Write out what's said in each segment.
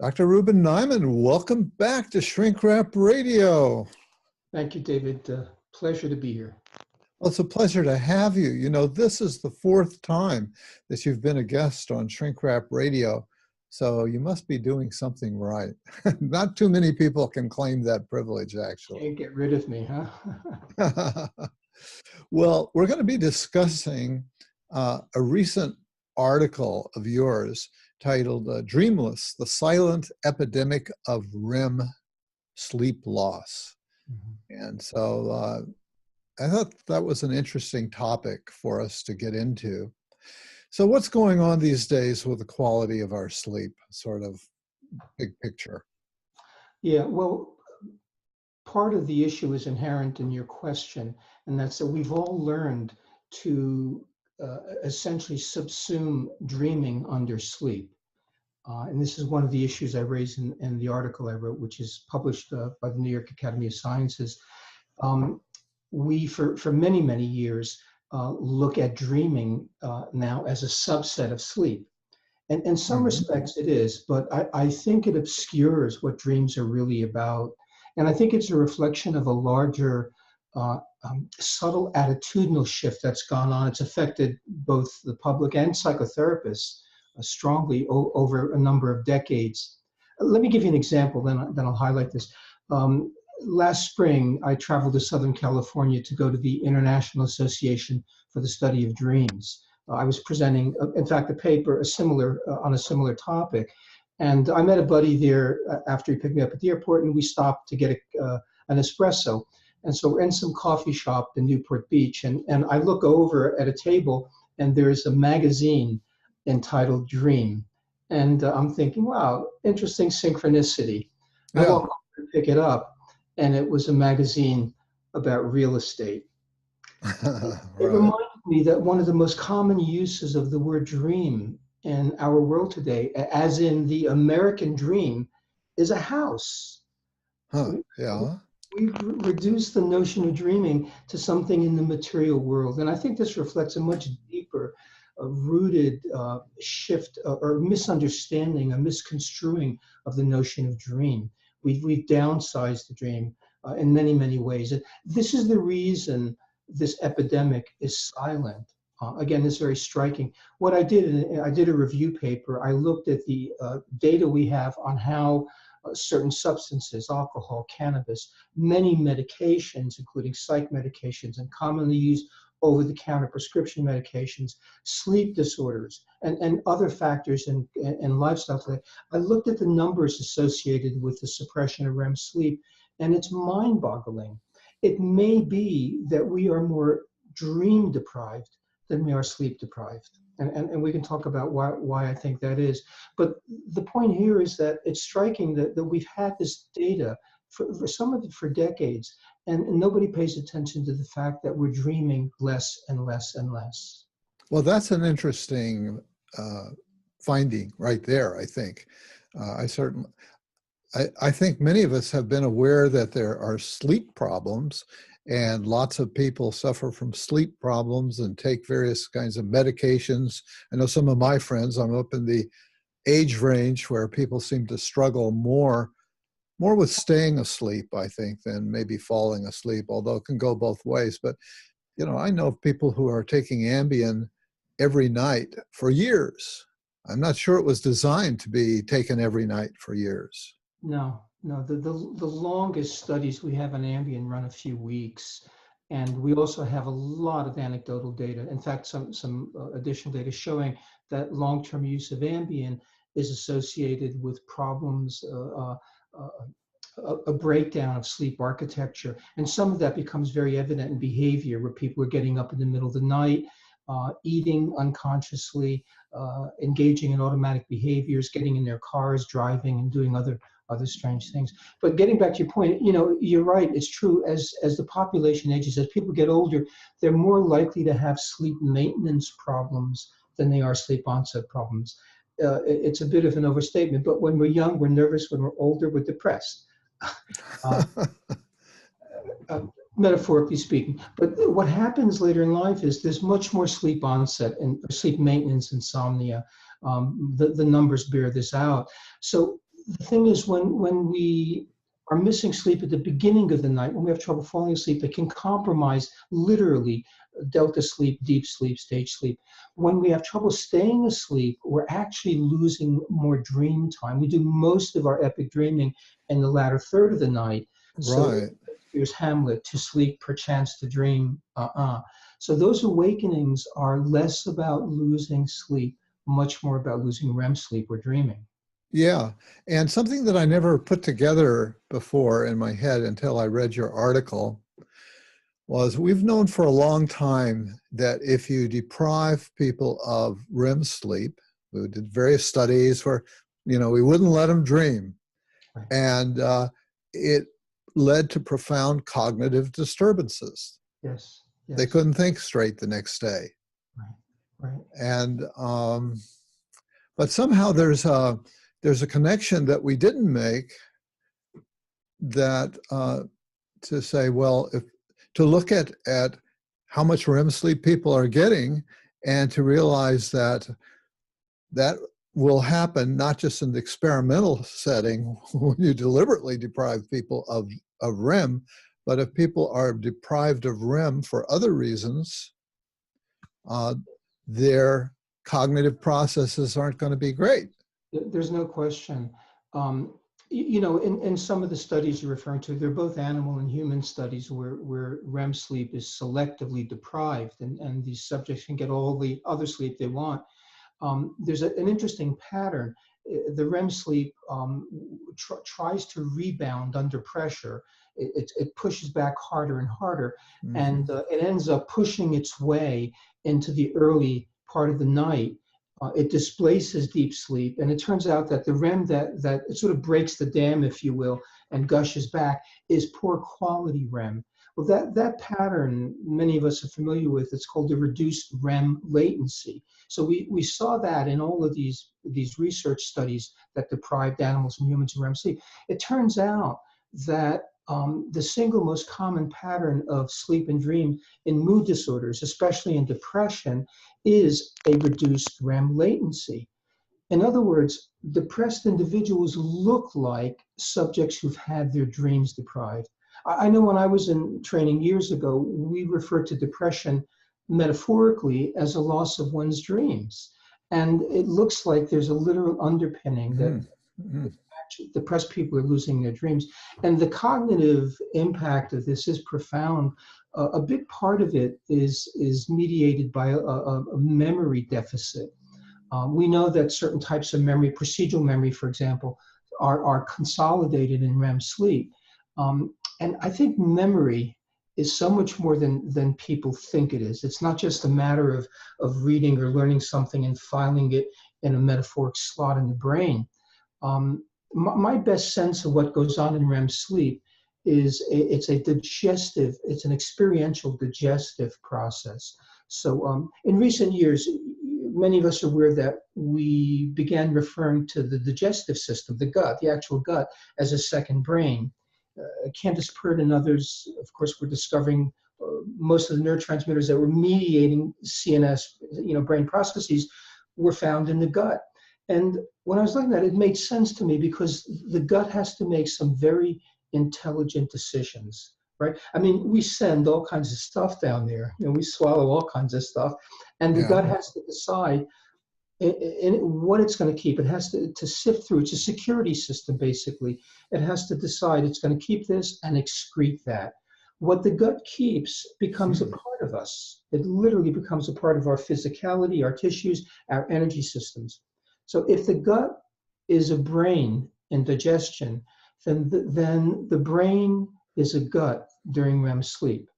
Dr. Rubin Naiman, welcome back to Shrink Wrap Radio. Thank you, David. Pleasure to be here. Well, it's a pleasure to have you. You know, this is the fourth time that you've been a guest on Shrink Wrap Radio, so you must be doing something right. Not too many people can claim that privilege, actually. Can't get rid of me, huh? Well, we're going to be discussing a recent article of yours titled Dreamless, the Silent Epidemic of REM Sleep Loss. Mm-hmm. And so I thought that was an interesting topic for us to get into. So what's going on these days with the quality of our sleep, sort of big picture? Yeah, well, part of the issue is inherent in your question, and that's that we've all learned to essentially subsume dreaming under sleep. And this is one of the issues I raised in the article I wrote, which is published by the New York Academy of Sciences. We, for many, many years, look at dreaming now as a subset of sleep. And in some respects it is, but I think it obscures what dreams are really about. And I think it's a reflection of a larger subtle attitudinal shift that's gone on. It's affected both the public and psychotherapists strongly over a number of decades. Let me give you an example, then I'll highlight this. Last spring, I traveled to Southern California to go to the International Association for the Study of Dreams. I was presenting, in fact, a paper on a similar topic. And I met a buddy there after he picked me up at the airport, and we stopped to get an espresso. And so we're in some coffee shop in Newport Beach, and I look over at a table, and there's a magazine entitled Dream. And I'm thinking, wow, interesting synchronicity. I walk over and pick it up, and it was a magazine about real estate. Right. It reminded me that one of the most common uses of the word dream in our world today, as in the American dream, is a house. Yeah. We've reduced the notion of dreaming to something in the material world. And I think this reflects a much deeper rooted shift or misunderstanding, a misconstruing of the notion of dream. We've downsized the dream in many, many ways. And this is the reason this epidemic is silent. Again, it's very striking. What I did a review paper. I looked at the data we have on how certain substances, alcohol, cannabis, many medications, including psych medications and commonly used over-the-counter prescription medications, sleep disorders, and other factors in lifestyle today. I looked at the numbers associated with the suppression of REM sleep, and it's mind-boggling. It may be that we are more dream-deprived than we are sleep-deprived. And we can talk about why I think that is. But the point here is that it's striking that we've had this data for some of it for decades, and nobody pays attention to the fact that we're dreaming less and less and less. Well, that's an interesting finding right there, I think. I think many of us have been aware that there are sleep problems, and lots of people suffer from sleep problems and take various kinds of medications. I know some of my friends, I'm up in the age range where people seem to struggle more with staying asleep, I think, than maybe falling asleep, although it can go both ways. But, you know, I know of people who are taking Ambien every night for years. I'm not sure it was designed to be taken every night for years. No, the longest studies we have on Ambien run a few weeks. And we also have a lot of anecdotal data. In fact, some additional data showing that long-term use of Ambien is associated with problems, a breakdown of sleep architecture. And some of that becomes very evident in behavior, where people are getting up in the middle of the night, eating unconsciously, engaging in automatic behaviors, getting in their cars, driving, and doing other strange things. But getting back to your point, you know, you're right. It's true. As the population ages, as people get older, they're more likely to have sleep maintenance problems than they are sleep onset problems. It's a bit of an overstatement, but when we're young, we're nervous. When we're older, we're depressed. Metaphorically speaking. But what happens later in life is there's much more sleep onset and sleep maintenance, insomnia. The numbers bear this out. So the thing is, when we are missing sleep at the beginning of the night, when we have trouble falling asleep, it can compromise literally delta sleep, deep sleep, stage sleep. When we have trouble staying asleep, we're actually losing more dream time. We do most of our epic dreaming in the latter third of the night. So Right. here's Hamlet, to sleep, perchance to dream. So those awakenings are less about losing sleep, much more about losing REM sleep or dreaming. Yeah. And something that I never put together before in my head until I read your article was we've known for a long time that if you deprive people of REM sleep, we did various studies where, we wouldn't let them dream. Right. And it led to profound cognitive disturbances. Yes. They Yes. couldn't think straight the next day. Right. Right. And, but somehow there's a connection that we didn't make that to say, well, to look at how much REM sleep people are getting and to realize that will happen not just in the experimental setting when you deliberately deprive people of REM, but if people are deprived of REM for other reasons, their cognitive processes aren't going to be great. There's no question. In some of the studies you're referring to, they're both animal and human studies where REM sleep is selectively deprived, and these subjects can get all the other sleep they want. There's an interesting pattern. The REM sleep tries to rebound under pressure. It pushes back harder and harder, Mm-hmm. and it ends up pushing its way into the early part of the night. It displaces deep sleep, and it turns out that the REM that it sort of breaks the dam, if you will, and gushes back is poor quality REM. Well, that pattern many of us are familiar with. It's called the reduced REM latency. So we saw that in all of these research studies that deprived animals and humans of REM sleep. It turns out that the single most common pattern of sleep and dream in mood disorders, especially in depression, is a reduced REM latency. In other words, depressed individuals look like subjects who've had their dreams deprived. I know when I was in training years ago, we referred to depression metaphorically as a loss of one's dreams. And it looks like there's a literal underpinning that Mm-hmm. actually depressed people are losing their dreams. And the cognitive impact of this is profound. A big part of it is mediated by a memory deficit. We know that certain types of memory, procedural memory, for example, are consolidated in REM sleep. And I think memory is so much more than people think it is. It's not just a matter of reading or learning something and filing it in a metaphoric slot in the brain. My best sense of what goes on in REM sleep is it's an experiential digestive process. So in recent years, many of us are aware that we began referring to the digestive system, the gut, the actual gut, as a second brain. Candace Pert and others, of course, were discovering most of the neurotransmitters that were mediating CNS, brain processes were found in the gut. And when I was looking at it, it made sense to me because the gut has to make some very intelligent decisions, right? I mean, we send all kinds of stuff down there. We swallow all kinds of stuff. And the gut has to decide in what it's going to keep. It has to sift through. It's a security system, basically. It has to decide it's going to keep this and excrete that. What the gut keeps becomes a part of us. It literally becomes a part of our physicality, our tissues, our energy systems. So if the gut is a brain in digestion, then the brain is a gut during REM sleep.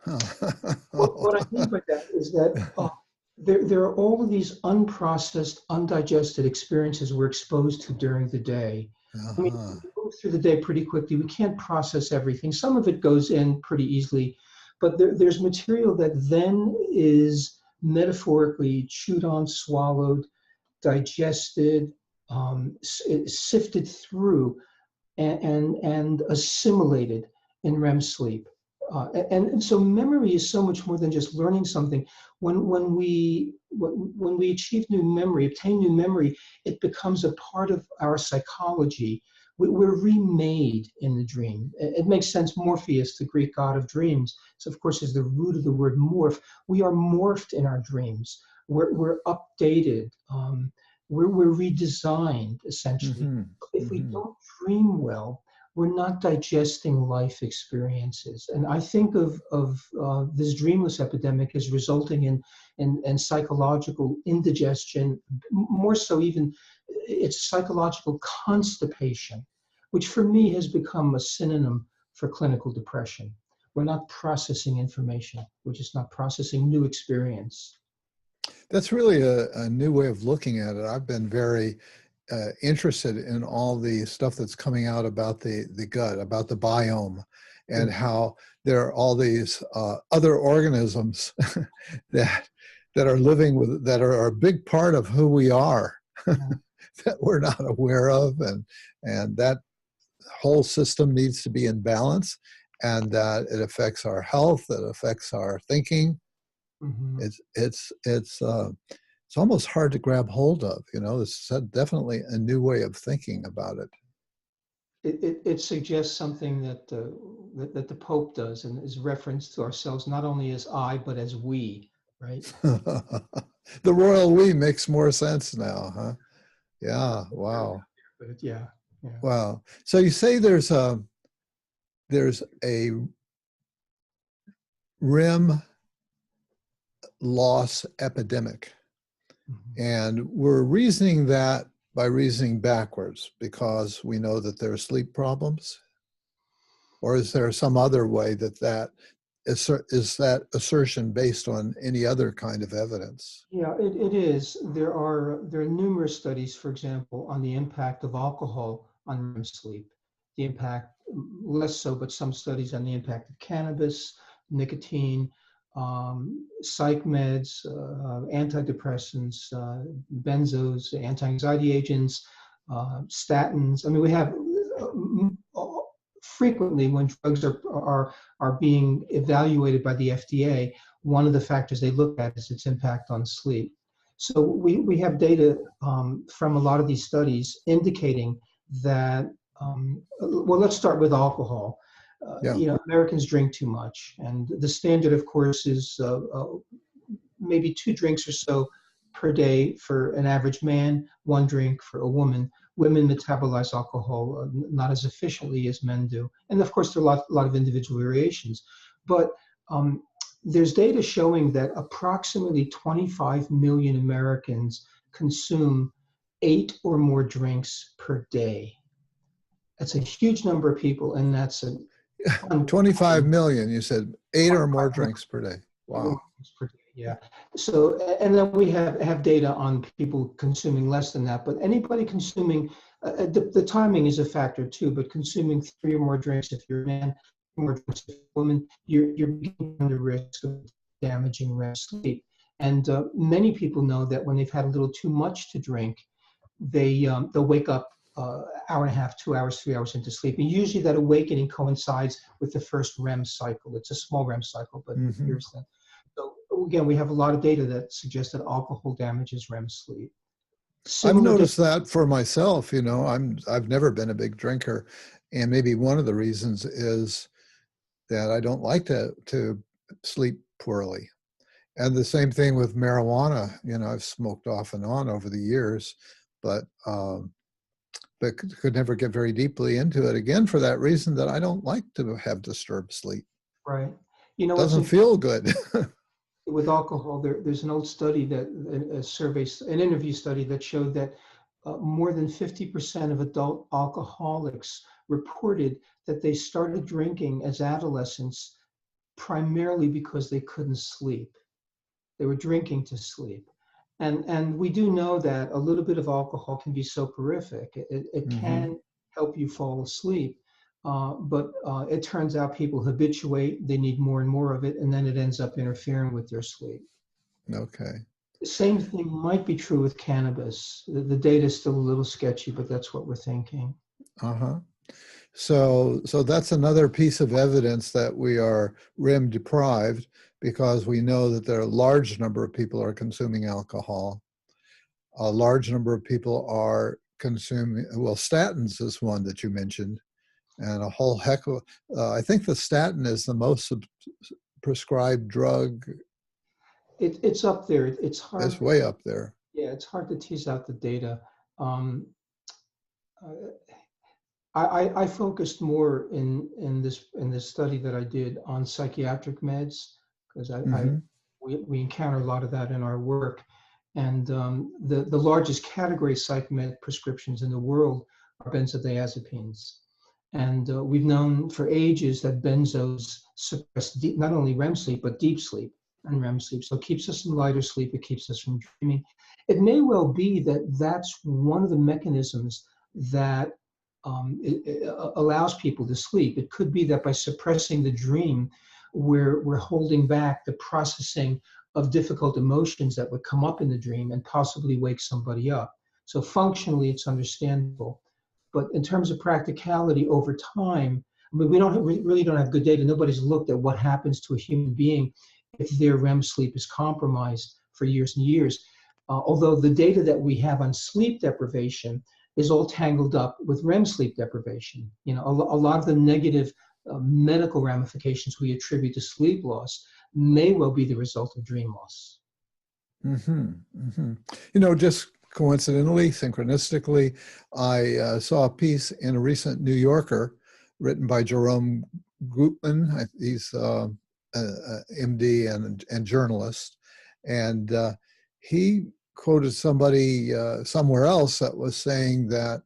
What I mean by that is that there are all of these unprocessed, undigested experiences we're exposed to during the day. I mean, we move through the day pretty quickly. We can't process everything. Some of it goes in pretty easily, but there's material that then is metaphorically chewed on, swallowed, digested, sifted through, and assimilated in REM sleep. And so memory is so much more than just learning something. When we achieve new memory, obtain new memory, it becomes a part of our psychology. We're remade in the dream. It makes sense. Morpheus, the Greek god of dreams, so of course is the root of the word morph. We are morphed in our dreams. We're updated. We're redesigned, essentially. Hmm. If we don't dream well, we're not digesting life experiences. And I think of this dreamless epidemic as resulting in psychological indigestion, more so even it's psychological constipation, which for me has become a synonym for clinical depression. We're not processing information. We're just not processing new experience. That's really a new way of looking at it. I've been very interested in all the stuff that's coming out about the gut, about the biome, and how there are all these other organisms that are living with, that are a big part of who we are, that we're not aware of, and that whole system needs to be in balance, and that it affects our health, it affects our thinking. Mm-hmm. It's almost hard to grab hold of. It's definitely a new way of thinking about it. It suggests something that that the Pope does, and is reference to ourselves not only as I but as we, right? The royal we makes more sense now, huh? Yeah. Wow. But yeah. Wow. So you say there's a REM loss epidemic. Mm-hmm. And we're reasoning that by reasoning backwards because we know that there are sleep problems? Or is there some other way that is that assertion based on any other kind of evidence? Yeah, it is. There are numerous studies, for example, on the impact of alcohol on REM sleep. The impact, less so, but some studies on the impact of cannabis, nicotine, psych meds, antidepressants, benzos, anti-anxiety agents, statins. I mean, we have frequently when drugs are being evaluated by the FDA, one of the factors they look at is its impact on sleep. So we have data from a lot of these studies indicating that, well, let's start with alcohol. Yeah. Americans drink too much, and the standard, of course, is maybe 2 drinks or so per day for an average man, 1 drink for a woman. Women metabolize alcohol not as efficiently as men do. And of course, there are a lot of individual variations. But there's data showing that approximately 25 million Americans consume 8 or more drinks per day. That's a huge number of people, and that's a 25 million, you said 8 or more drinks per day. Wow. Yeah. So, and then we have data on people consuming less than that, but anybody consuming, the timing is a factor too, but consuming 3 or more drinks if you're a man, more drinks if you're a woman, you're beginning under risk of damaging REM sleep. And many people know that when they've had a little too much to drink, they'll wake up hour and a half, 2 hours, 3 hours into sleep. And usually that awakening coincides with the first REM cycle. It's a small REM cycle, but it appears that. So again, we have a lot of data that suggests that alcohol damages REM sleep. I've noticed that for myself. I've never been a big drinker, and maybe one of the reasons is that I don't like to sleep poorly. And the same thing with marijuana. I've smoked off and on over the years, but could never get very deeply into it again for that reason, that I don't like to have disturbed sleep. Right. Doesn't feel good. With alcohol, there's an old study an interview study that showed that more than 50% of adult alcoholics reported that they started drinking as adolescents primarily because they couldn't sleep. They were drinking to sleep. And we do know that a little bit of alcohol can be soporific. It can help you fall asleep. But it turns out people habituate, they need more and more of it, and then it ends up interfering with their sleep. Okay. The same thing might be true with cannabis. The data is still a little sketchy, but that's what we're thinking. Uh-huh. So that's another piece of evidence that we are REM deprived, because we know that there are a large number of people are consuming alcohol. A large number of people are consuming, well, statins is one that you mentioned, and a whole heck of, I think the statin is the most prescribed drug. It's up there. It's It's hard. way up there. Yeah, it's hard to tease out the data. Um, uh, I focused more in this study that I did on psychiatric meds, because Hmm. we encounter a lot of that in our work, and the largest category of psych med prescriptions in the world are benzodiazepines, and we've known for ages that benzos suppress not only REM sleep but deep sleep and REM sleep. So it keeps us in lighter sleep. It keeps us from dreaming. It may well be that that's one of the mechanisms that it allows people to sleep. It could be that by suppressing the dream, we're holding back the processing of difficult emotions that would come up in the dream and possibly wake somebody up. So functionally, it's understandable. But in terms of practicality over time, I mean, we really don't have good data. Nobody's looked at what happens to a human being if their REM sleep is compromised for years and years. Although the data that we have on sleep deprivation is all tangled up with REM sleep deprivation. You know, a lot of the negative medical ramifications we attribute to sleep loss may well be the result of dream loss. Hmm. Hmm. You know, just coincidentally, synchronistically, I saw a piece in a recent New Yorker written by Jerome Gutman. He's a MD and journalist, and he quoted somebody somewhere else that was saying that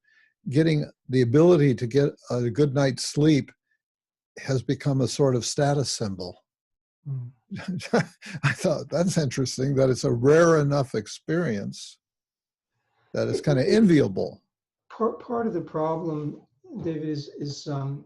getting the ability to get a good night's sleep has become a sort of status symbol. Mm. I thought that's interesting, that it's a rare enough experience that it's kind of enviable. Part of the problem, David, is I'm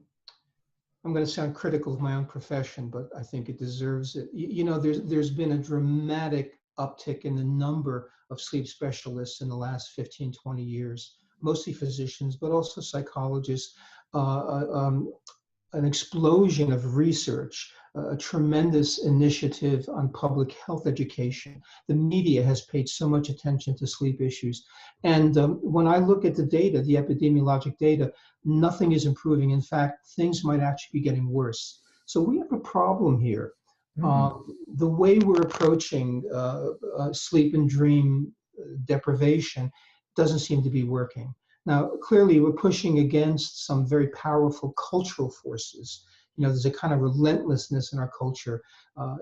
going to sound critical of my own profession, but I think it deserves it. You know, there's been a dramatic uptick in the number of sleep specialists in the last 15, 20 years, mostly physicians, but also psychologists, uh, um, an explosion of research, a tremendous initiative on public health education. The media has paid so much attention to sleep issues. And when I look at the data, the epidemiologic data, nothing is improving. In fact, things might actually be getting worse. So we have a problem here. Hmm. The way we're approaching sleep and dream deprivation doesn't seem to be working. Now, clearly, we're pushing against some very powerful cultural forces. You know, there's a kind of relentlessness in our culture.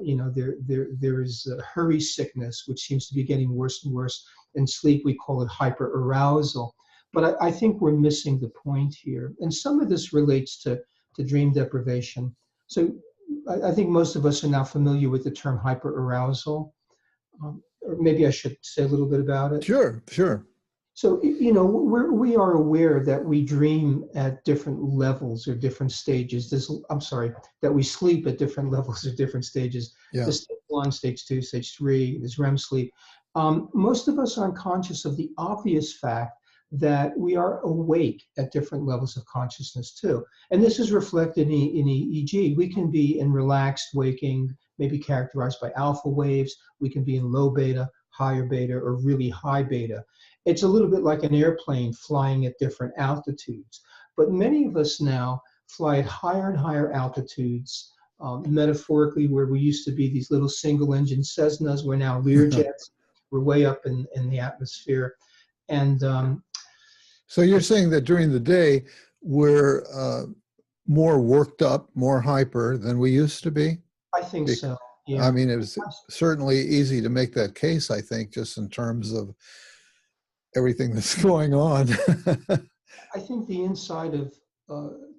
You know, there is hurry sickness, which seems to be getting worse and worse. In sleep, we call it hyperarousal. But I think we're missing the point here. And some of this relates to dream deprivation. So I think most of us are now familiar with the term hyperarousal. Or maybe I should say a little bit about it. Sure, sure. So, you know, we are aware that we dream at different levels or different stages. I'm sorry, that we sleep at different levels or different stages. Yeah. The stage one, stage two, stage three is REM sleep. Most of us aren't conscious of the obvious fact that we are awake at different levels of consciousness too. And this is reflected in EEG. We can be in relaxed waking, maybe characterized by alpha waves. We can be in low beta, higher beta, or really high beta. It's a little bit like an airplane flying at different altitudes. But many of us now fly at higher and higher altitudes, metaphorically, where we used to be these little single engine Cessnas, we're now Learjets. We're way up in the atmosphere. And So you're saying that during the day, we're more worked up, more hyper than we used to be? I think Bec- so, I yeah. mean, it was certainly easy to make that case, I think, just in terms of everything that's going on. I think the inside of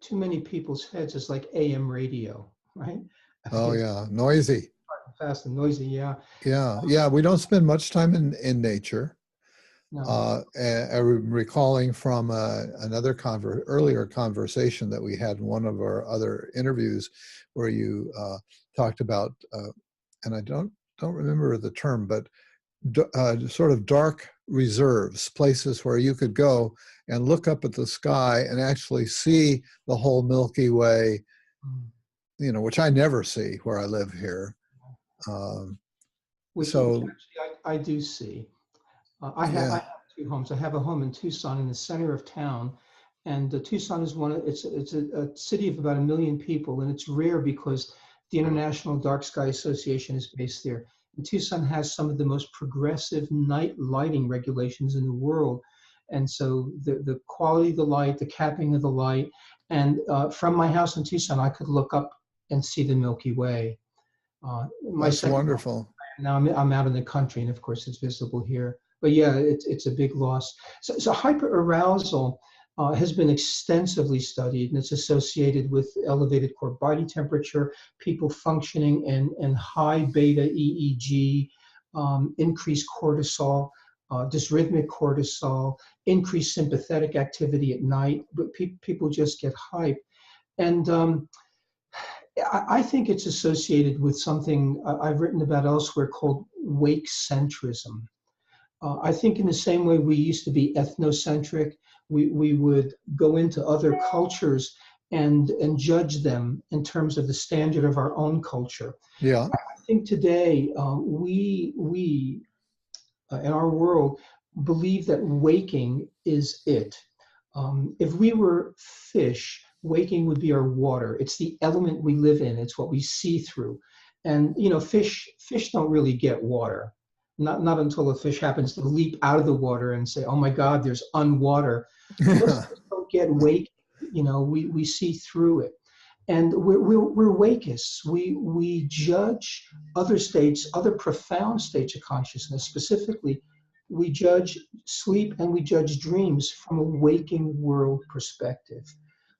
too many people's heads is like AM radio, right? I think Oh, it's yeah, noisy. fast and noisy, yeah. Yeah, yeah, we don't spend much time in nature. No. I'm recalling from another earlier conversation that we had in one of our other interviews, where you talked about, and I don't remember the term, but sort of dark reserves, places where you could go and look up at the sky and actually see the whole Milky Way, Mm. which I never see where I live here. Um, Which so, actually I do see. I yeah, have two homes. I have a home in Tucson in the center of town, and Tucson is it's a city of about 1 million people, and it's rare because the International Dark Sky Association is based there. And Tucson has some of the most progressive night lighting regulations in the world, and so the quality of the light, the capping of the light, and from my house in Tucson, I could look up and see the Milky Way. My that's second wonderful. now I'm out in the country, and of course it's visible here. But yeah, it's a big loss. So hyperarousal has been extensively studied, and it's associated with elevated core body temperature, people functioning in high beta EEG, increased cortisol, dysrhythmic cortisol, increased sympathetic activity at night. But people just get hype. And I think it's associated with something I've written about elsewhere called Wake-Centrism. I think in the same way we used to be ethnocentric, we would go into other cultures and judge them in terms of the standard of our own culture. Yeah. I think today we in our world believe that waking is it. If we were fish, waking would be our water. It's the element we live in. It's what we see through. And fish don't really get water. Not until a fish happens to leap out of the water and say, "Oh my God, there's unwater." Most of us don't get waking. We see through it, and we're wakists. We judge other states, other profound states of consciousness. Specifically, we judge sleep and we judge dreams from a waking world perspective.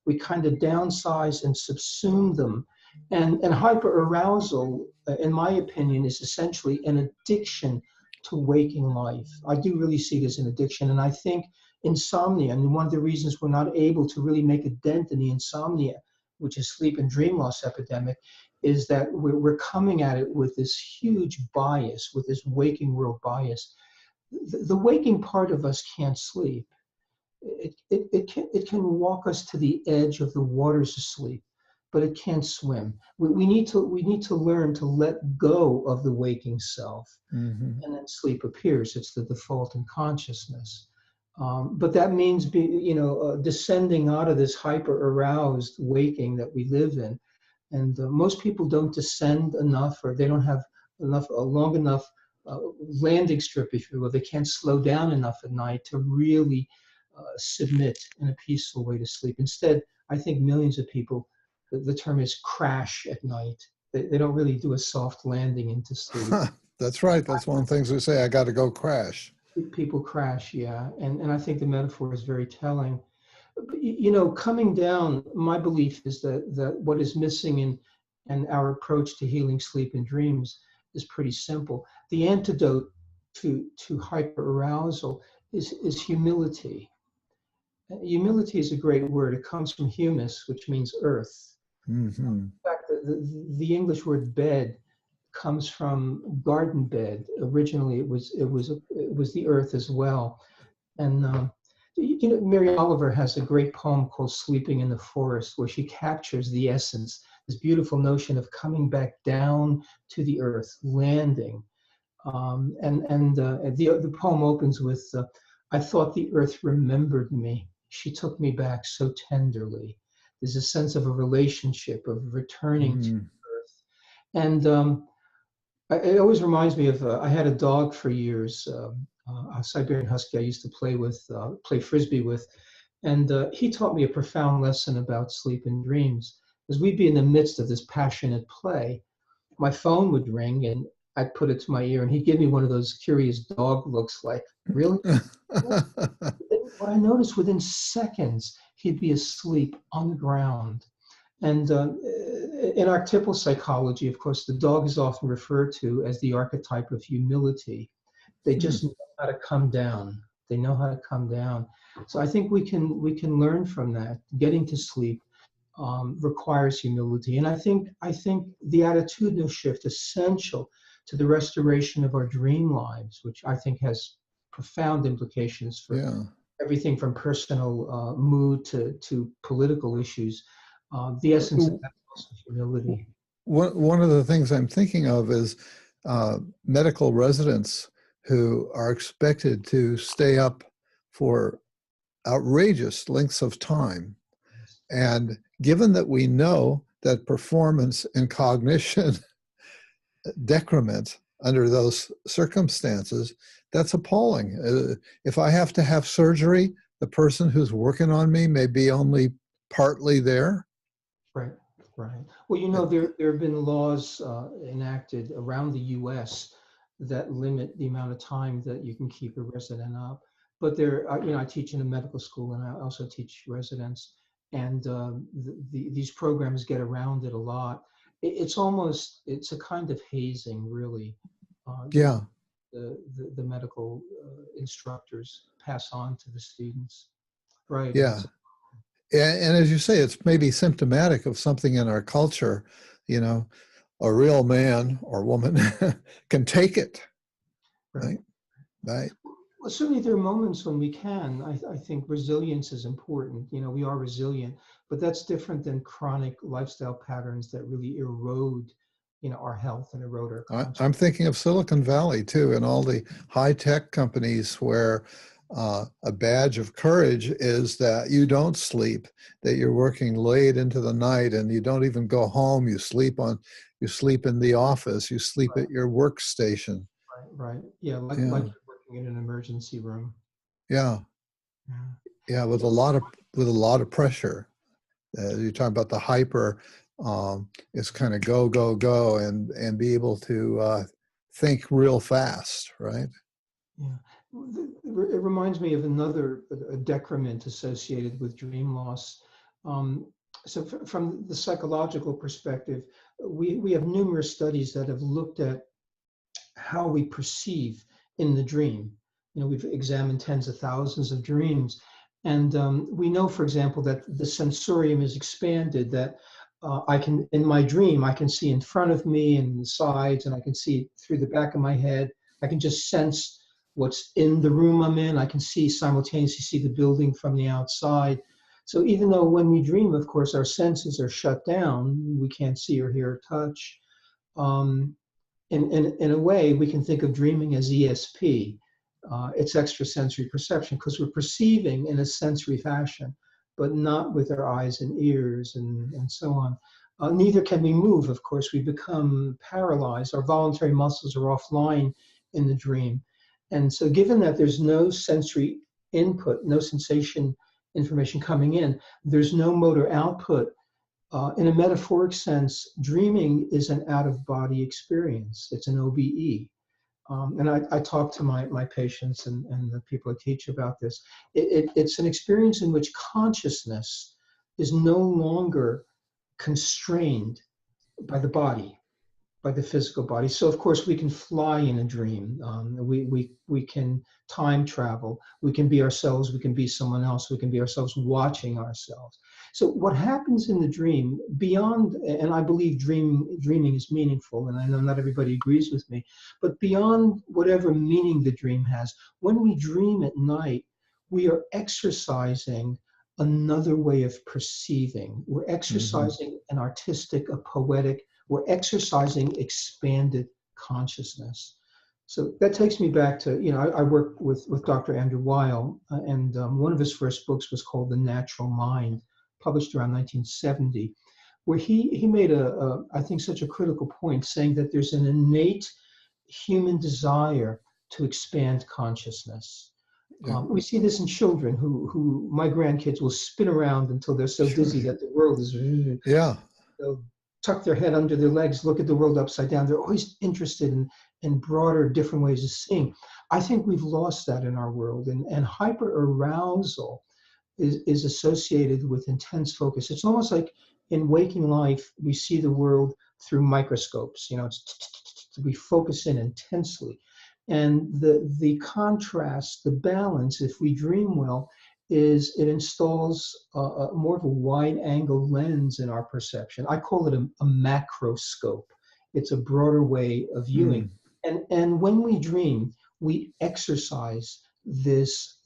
We kind of downsize and subsume them. And hyperarousal, in my opinion, is essentially an addiction to waking life. I do really see it as an addiction. And I think insomnia, and one of the reasons we're not able to really make a dent in the insomnia, which is sleep and dream loss epidemic, is that we're coming at it with this huge bias, with this waking world bias. The waking part of us can't sleep. It can walk us to the edge of the waters of sleep, but it can't swim. We need to learn to let go of the waking self, Mm-hmm. and then sleep appears. It's the default in consciousness. But that means descending out of this hyper aroused waking that we live in. And most people don't descend enough, or they don't have enough a long enough landing strip, if you will. They can't slow down enough at night to really submit in a peaceful way to sleep. Instead, I think millions of people, the term is crash at night. They don't really do a soft landing into sleep. That's right. That's one of the things we say, I got to go crash. People crash, yeah. And I think the metaphor is very telling. Coming down, my belief is that what is missing in our approach to healing sleep and dreams is pretty simple. The antidote to hyperarousal is humility. Humility is a great word. It comes from humus, which means earth. Mm-hmm. In fact, the English word bed comes from garden bed. Originally, it was the earth as well. And Mary Oliver has a great poem called "Sleeping in the Forest," where she captures the essence, this beautiful notion of coming back down to the earth, landing. The poem opens with, "I thought the earth remembered me. She took me back so tenderly." There's a sense of a relationship, of returning to earth. And it always reminds me of, I had a dog for years, a Siberian Husky I used to play Frisbee with. And he taught me a profound lesson about sleep and dreams. As we'd be in the midst of this passionate play, my phone would ring and I'd put it to my ear and he'd give me one of those curious dog looks like, "Really?" What I noticed, within seconds, he'd be asleep on the ground. And in archetypal psychology, of course, the dog is often referred to as the archetype of humility. They just know how to come down. They know how to come down. So I think we can learn from that. Getting to sleep requires humility, and I think the attitudinal shift essential to the restoration of our dream lives, which I think has profound implications for Yeah. everything from personal mood to political issues. The essence of that is also humility. One of the things I'm thinking of is medical residents who are expected to stay up for outrageous lengths of time. And given that we know that performance and cognition decrement under those circumstances, that's appalling. If I have to have surgery, the person who's working on me may be only partly there. Right, right. Well, you know, there have been laws enacted around the U.S. that limit the amount of time that you can keep a resident up. But there, you know, I teach in a medical school, and I also teach residents, and these programs get around it a lot. It's almost, it's a kind of hazing, really. Yeah, The medical instructors pass on to the students. Right, and yeah. it's And as you say, it's maybe symptomatic of something in our culture. You know, a real man or woman can take it, right. right? Right. Well, certainly there are moments when we can. I think resilience is important. You know, we are resilient, but that's different than chronic lifestyle patterns that really erode, you know, our health and erode our conscience. I'm thinking of Silicon Valley too, and all the high tech companies where a badge of courage is that you don't sleep, that you're working late into the night, and you don't even go home. You sleep in the office, you sleep Right, at your workstation. right, right. Yeah, like Yeah, you're working in an emergency room. yeah, Yeah. yeah, Well, with a lot of pressure. You're talking about the hyper. It's kind of go, go, go, and be able to think real fast, right? yeah. It reminds me of another a decrement associated with dream loss. Um, so from the psychological perspective, we have numerous studies that have looked at how we perceive in the dream. You know, we've examined tens of thousands of dreams, and we know, for example, that the sensorium is expanded. That I can, in my dream, I can see in front of me and the sides, and I can see through the back of my head. I can just sense what's in the room I'm in. I can see simultaneously see the building from the outside. So even though when we dream, of course, our senses are shut down, we can't see or hear or touch. Um, in a way, we can think of dreaming as ESP. It's extrasensory perception because we're perceiving in a sensory fashion, but not with our eyes and ears and so on. Neither can we move, of course. We become paralyzed. Our voluntary muscles are offline in the dream. And so, given that there's no sensory input, no sensation information coming in, there's no motor output. In a metaphoric sense, dreaming is an out-of-body experience. It's an OBE. And I talk to my patients and the people I teach about this. It's an experience in which consciousness is no longer constrained by the body, by the physical body. So of course we can fly in a dream. We can time travel. We can be ourselves. We can be someone else. We can be ourselves watching ourselves. So what happens in the dream beyond, and I believe dreaming is meaningful, and I know not everybody agrees with me, but beyond whatever meaning the dream has, when we dream at night, we are exercising another way of perceiving. We're Mm-hmm. exercising an artistic, a poetic, we're exercising expanded consciousness. So that takes me back to, you know, I worked with Dr. Andrew Weil, and one of his first books was called The Natural Mind, published around 1970, where he made I think, such a critical point, saying that there's an innate human desire to expand consciousness. Yeah, We see this in children who my grandkids will spin around until they're so sure. dizzy that the world is, Yeah, they'll tuck their head under their legs, look at the world upside down. They're always interested in broader, different ways of seeing. I think we've lost that in our world, and hyper arousal is associated with intense focus. It's almost like in waking life, we see the world through microscopes. You know, we focus in intensely. And the contrast, the balance, if we dream well, is it installs more of a wide angle lens in our perception. I call it a macroscope. It's a broader way of viewing. Mm. And when we dream, we exercise this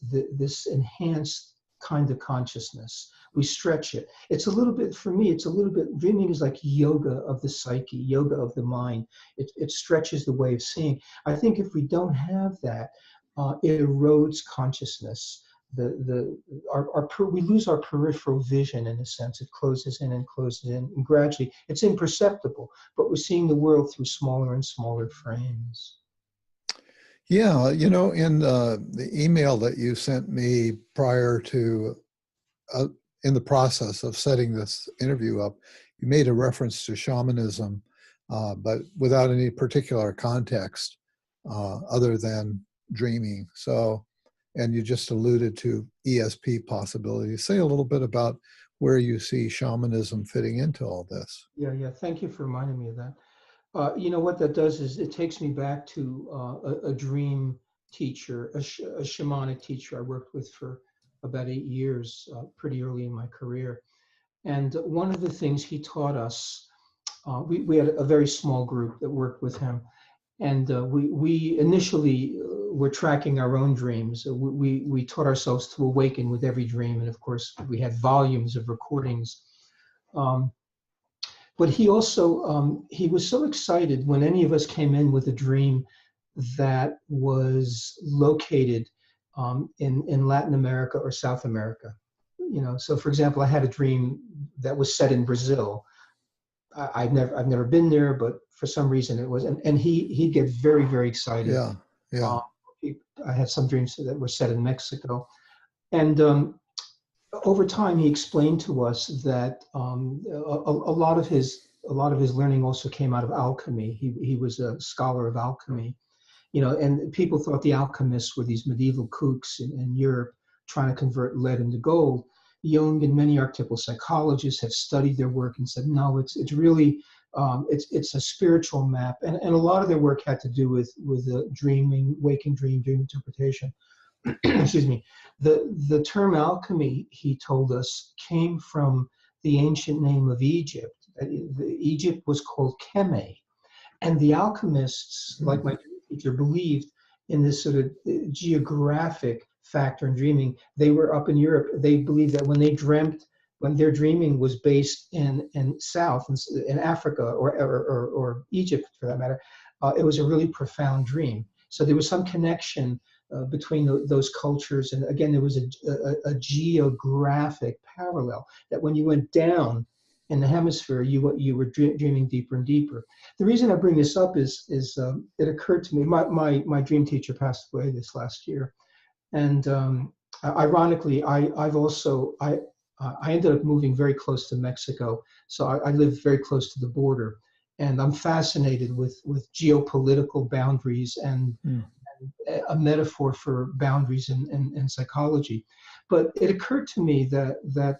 enhanced kind of consciousness. We stretch it. It's a little bit, for me, it's a little bit, dreaming is like yoga of the psyche, yoga of the mind. It stretches the way of seeing. I think if we don't have that, it erodes consciousness. We lose our peripheral vision in a sense. It closes in and closes in, and gradually it's imperceptible, but we're seeing the world through smaller and smaller frames. Yeah, in the email that you sent me prior to, in the process of setting this interview up, you made a reference to shamanism, but without any particular context other than dreaming. So, and you just alluded to ESP possibilities. Say a little bit about where you see shamanism fitting into all this. Yeah. Thank you for reminding me of that. What that does is it takes me back to a dream teacher, a shamanic teacher I worked with for about 8 years, pretty early in my career. And one of the things he taught us, we had a very small group that worked with him. And we initially were tracking our own dreams. We taught ourselves to awaken with every dream. And of course, we had volumes of recordings. But he also, he was so excited when any of us came in with a dream that was located in Latin America or South America. So for example, I had a dream that was set in Brazil. I've never been there, but for some reason it was, and he'd get very, very excited. Yeah. I had some dreams that were set in Mexico, and over time he explained to us that a lot of his learning also came out of alchemy. He was a scholar of alchemy, and people thought the alchemists were these medieval kooks in Europe trying to convert lead into gold. Jung and many archetypal psychologists have studied their work and said, no, it's really, it's a spiritual map. And a lot of their work had to do with dreaming, waking dream interpretation. Excuse me. The term alchemy, he told us, came from the ancient name of Egypt. Egypt was called Keme. And the alchemists, like my teacher, believed in this sort of geographic factor in dreaming. They were up in Europe. They believed that when their dreaming was based in South, in Africa or Egypt for that matter, it was a really profound dream. So there was some connection between those cultures. And again, there was a geographic parallel that when you went down in the hemisphere, you were dreaming deeper and deeper. The reason I bring this up is it occurred to me, my dream teacher passed away this last year. And ironically, I ended up moving very close to Mexico. So I live very close to the border. And I'm fascinated with geopolitical boundaries and a metaphor for boundaries in psychology. But it occurred to me that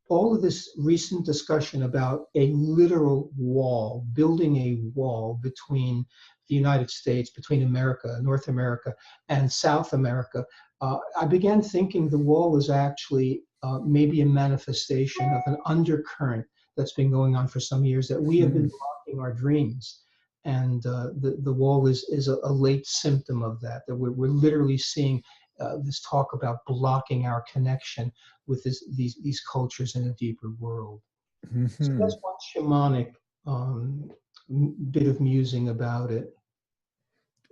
all of this recent discussion about a literal wall, building a wall between the United States, between America, North America, and South America, I began thinking the wall is actually maybe a manifestation of an undercurrent that's been going on for some years, that we have been blocking our dreams. And the wall is a late symptom of that we're literally seeing this talk about blocking our connection with these cultures in a deeper world. So that's one shamanic bit of musing about it.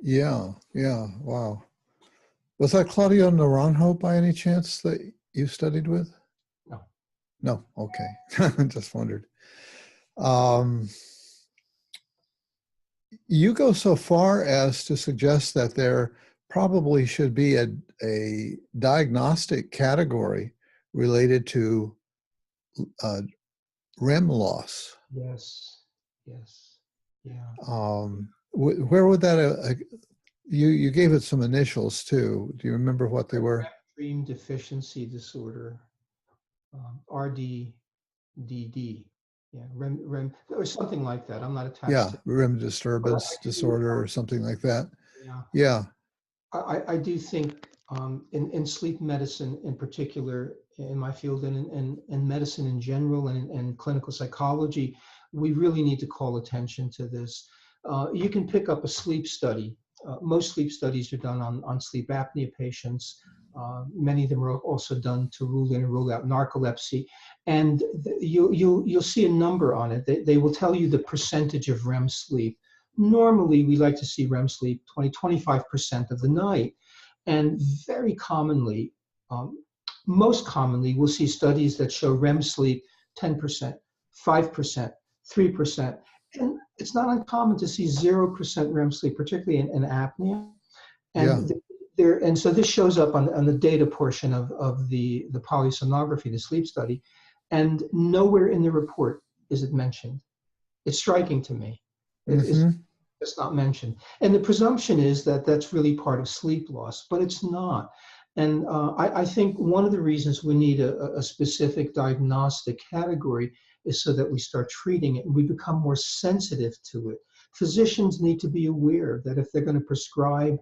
Yeah. Wow. Was that Claudio Naranjo by any chance that you studied with? No. Okay. Just wondered. You go so far as to suggest that there probably should be a diagnostic category related to REM loss. Yes. Yeah. Where would that, you gave it some initials too. Do you remember what they were? Dream deficiency disorder, RDDD. Yeah, REM, or something like that. I'm not attached to. REM disturbance disorder or something like that. Yeah. I do think in sleep medicine in particular, in my field, and medicine in general, and clinical psychology, we really need to call attention to this. You can pick up a sleep study. Most sleep studies are done on sleep apnea patients. Many of them are also done to rule in and rule out narcolepsy. And you'll see a number on it. They will tell you the percentage of REM sleep. Normally, we like to see REM sleep 25% of the night. And very commonly, most commonly, we'll see studies that show REM sleep 10%, 5%, 3%. And it's not uncommon to see 0% REM sleep, particularly in apnea. And and so this shows up on the data portion of the polysomnography, the sleep study, and nowhere in the report is it mentioned. It's striking to me. It's not mentioned. And the presumption is that that's really part of sleep loss, but it's not. And I think one of the reasons we need a specific diagnostic category is so that we start treating it and we become more sensitive to it. Physicians need to be aware that if they're going to prescribe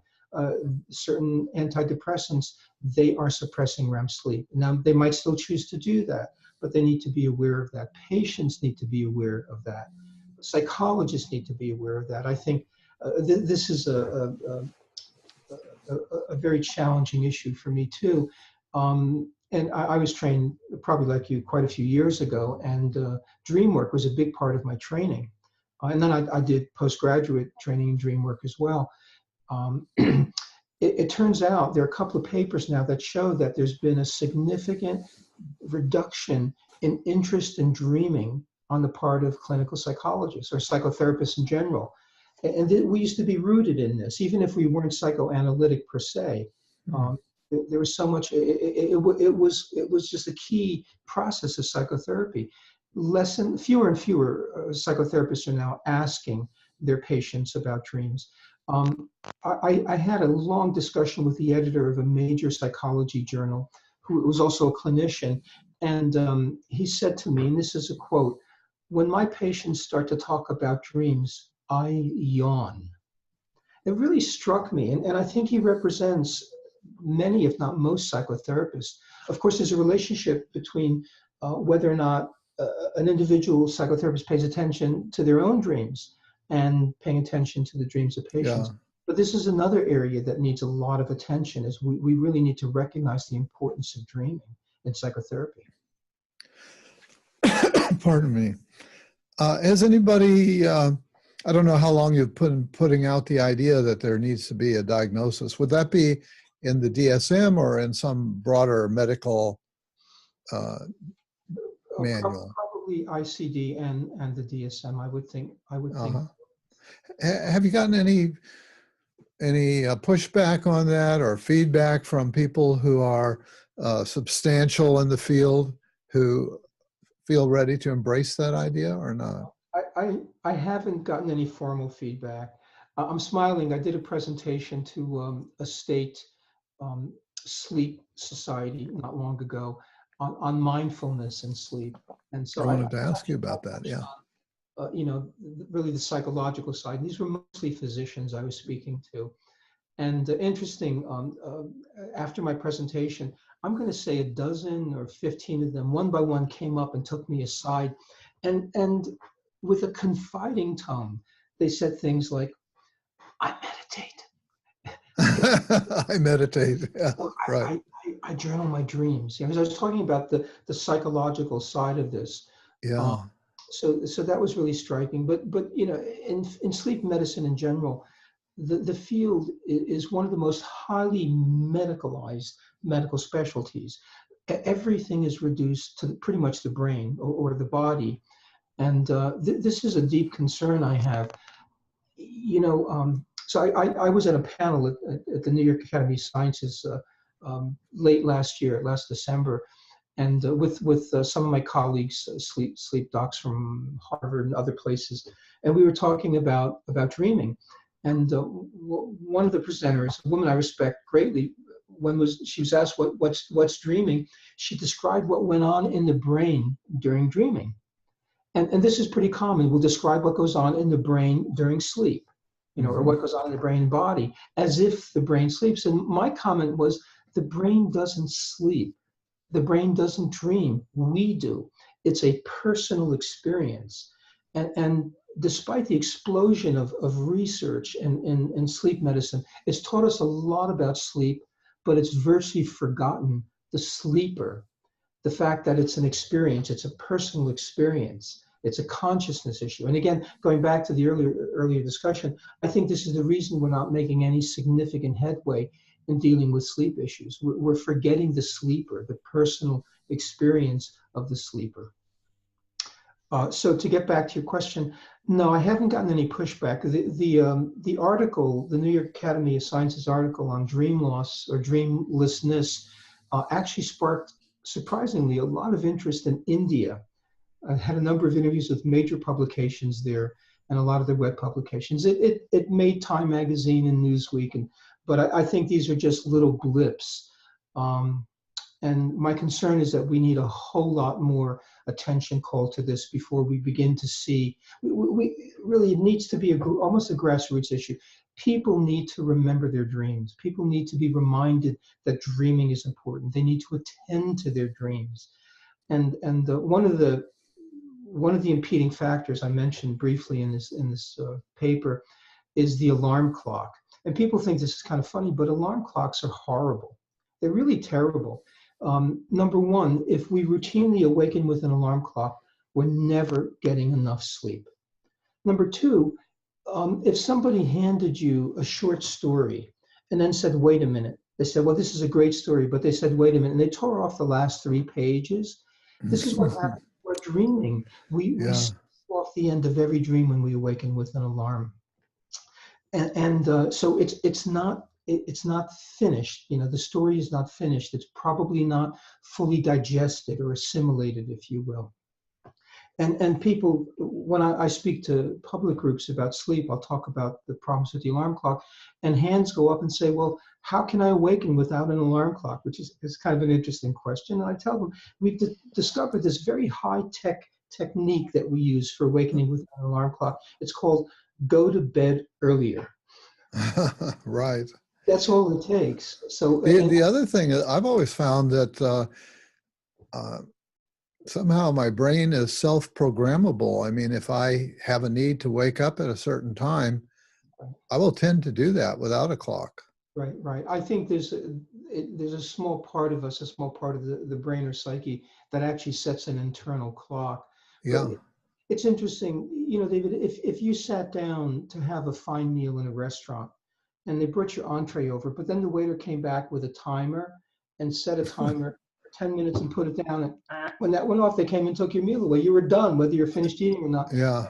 certain antidepressants, they are suppressing REM sleep. Now, they might still choose to do that, but they need to be aware of that. Patients need to be aware of that. Psychologists need to be aware of that. I think this is a very challenging issue for me too. And I was trained, probably like you, quite a few years ago, and dream work was a big part of my training. And then I did postgraduate training in dream work as well. It turns out there are a couple of papers now that show that there's been a significant reduction in interest in dreaming on the part of clinical psychologists or psychotherapists in general. And we used to be rooted in this, even if we weren't psychoanalytic per se. There was so much, it was just a key process of psychotherapy. Fewer and fewer psychotherapists are now asking their patients about dreams. I had a long discussion with the editor of a major psychology journal, who was also a clinician, and he said to me, and this is a quote, "When my patients start to talk about dreams, I yawn." It really struck me, and I think he represents many, if not most, psychotherapists. Of course, there's a relationship between whether or not an individual psychotherapist pays attention to their own dreams and paying attention to the dreams of patients. Yeah. But this is another area that needs a lot of attention, is we really need to recognize the importance of dreaming in psychotherapy. Pardon me. Has anybody, I don't know how long you've been putting out the idea that there needs to be a diagnosis. Would that be in the DSM or in some broader medical manual? Probably ICD and the DSM, I would think. Have you gotten any pushback on that or feedback from people who are substantial in the field who feel ready to embrace that idea or not? I haven't gotten any formal feedback. I'm smiling. I did a presentation to a state sleep society not long ago on mindfulness and sleep. And so I wanted to ask you about that, yeah. Really the psychological side. These were mostly physicians I was speaking to. And interesting, after my presentation, I'm going to say a dozen or 15 of them, one by one, came up and took me aside. And with a confiding tone, they said things like, "I meditate." I meditate, yeah, right. I journal my dreams. I was talking about the psychological side of this. Yeah. So that was really striking. But in sleep medicine in general, the field is one of the most highly medicalized medical specialties. Everything is reduced to pretty much the brain or the body. And this is a deep concern I have. So I was at a panel at the New York Academy of Sciences late last December, and with some of my colleagues, sleep docs from Harvard and other places, and we were talking about dreaming. And one of the presenters, a woman I respect greatly, she was asked what's dreaming, she described what went on in the brain during dreaming. And this is pretty common. We'll describe what goes on in the brain during sleep, or what goes on in the brain and body, as if the brain sleeps. And my comment was, the brain doesn't sleep. The brain doesn't dream. We do. It's a personal experience. And despite the explosion of research in sleep medicine, it's taught us a lot about sleep, but it's virtually forgotten the sleeper, the fact that it's an experience, it's a personal experience, it's a consciousness issue. And again, going back to the earlier discussion, I think this is the reason we're not making any significant headway in dealing with sleep issues. We're forgetting the sleeper, the personal experience of the sleeper. So to get back to your question, no, I haven't gotten any pushback. The article, the New York Academy of Sciences article on dream loss or dreamlessness, actually sparked, surprisingly, a lot of interest in India. I had a number of interviews with major publications there and a lot of their web publications. It made Time Magazine and Newsweek, but I think these are just little blips. And my concern is that we need a whole lot more attention called to this before we begin to see. We really, it needs to be almost a grassroots issue. People need to remember their dreams. People need to be reminded that dreaming is important. They need to attend to their dreams. And one of the impeding factors I mentioned briefly in this paper is the alarm clock. And people think this is kind of funny, but alarm clocks are horrible. They're really terrible. Number one, if we routinely awaken with an alarm clock, we're never getting enough sleep. Number two, if somebody handed you a short story and then said, wait a minute, they said, well, this is a great story, but they said, wait a minute, and they tore off the last 3 pages. This is what happens when we're dreaming. We skip off the end of every dream when we awaken with an alarm. So it's not finished. You know, the story is not finished. It's probably not fully digested or assimilated, if you will. And people, when I speak to public groups about sleep, I'll talk about the problems with the alarm clock, and hands go up and say, well, how can I awaken without an alarm clock? Which is kind of an interesting question. And I tell them, we've discovered this very high-tech technique that we use for awakening without an alarm clock. It's called go to bed earlier. Right. That's all it takes. So the other thing, I've always found that somehow my brain is self-programmable. I mean, if I have a need to wake up at a certain time, I will tend to do that without a clock. Right. I think there's a small part of us, a small part of the brain or psyche that actually sets an internal clock. Yeah. But it's interesting, you know, David, if you sat down to have a fine meal in a restaurant and they brought your entree over, but then the waiter came back with a timer and set a timer 10 minutes and put it down, and when that went off, they came and took your meal away. You were done, whether you're finished eating or not. Yeah.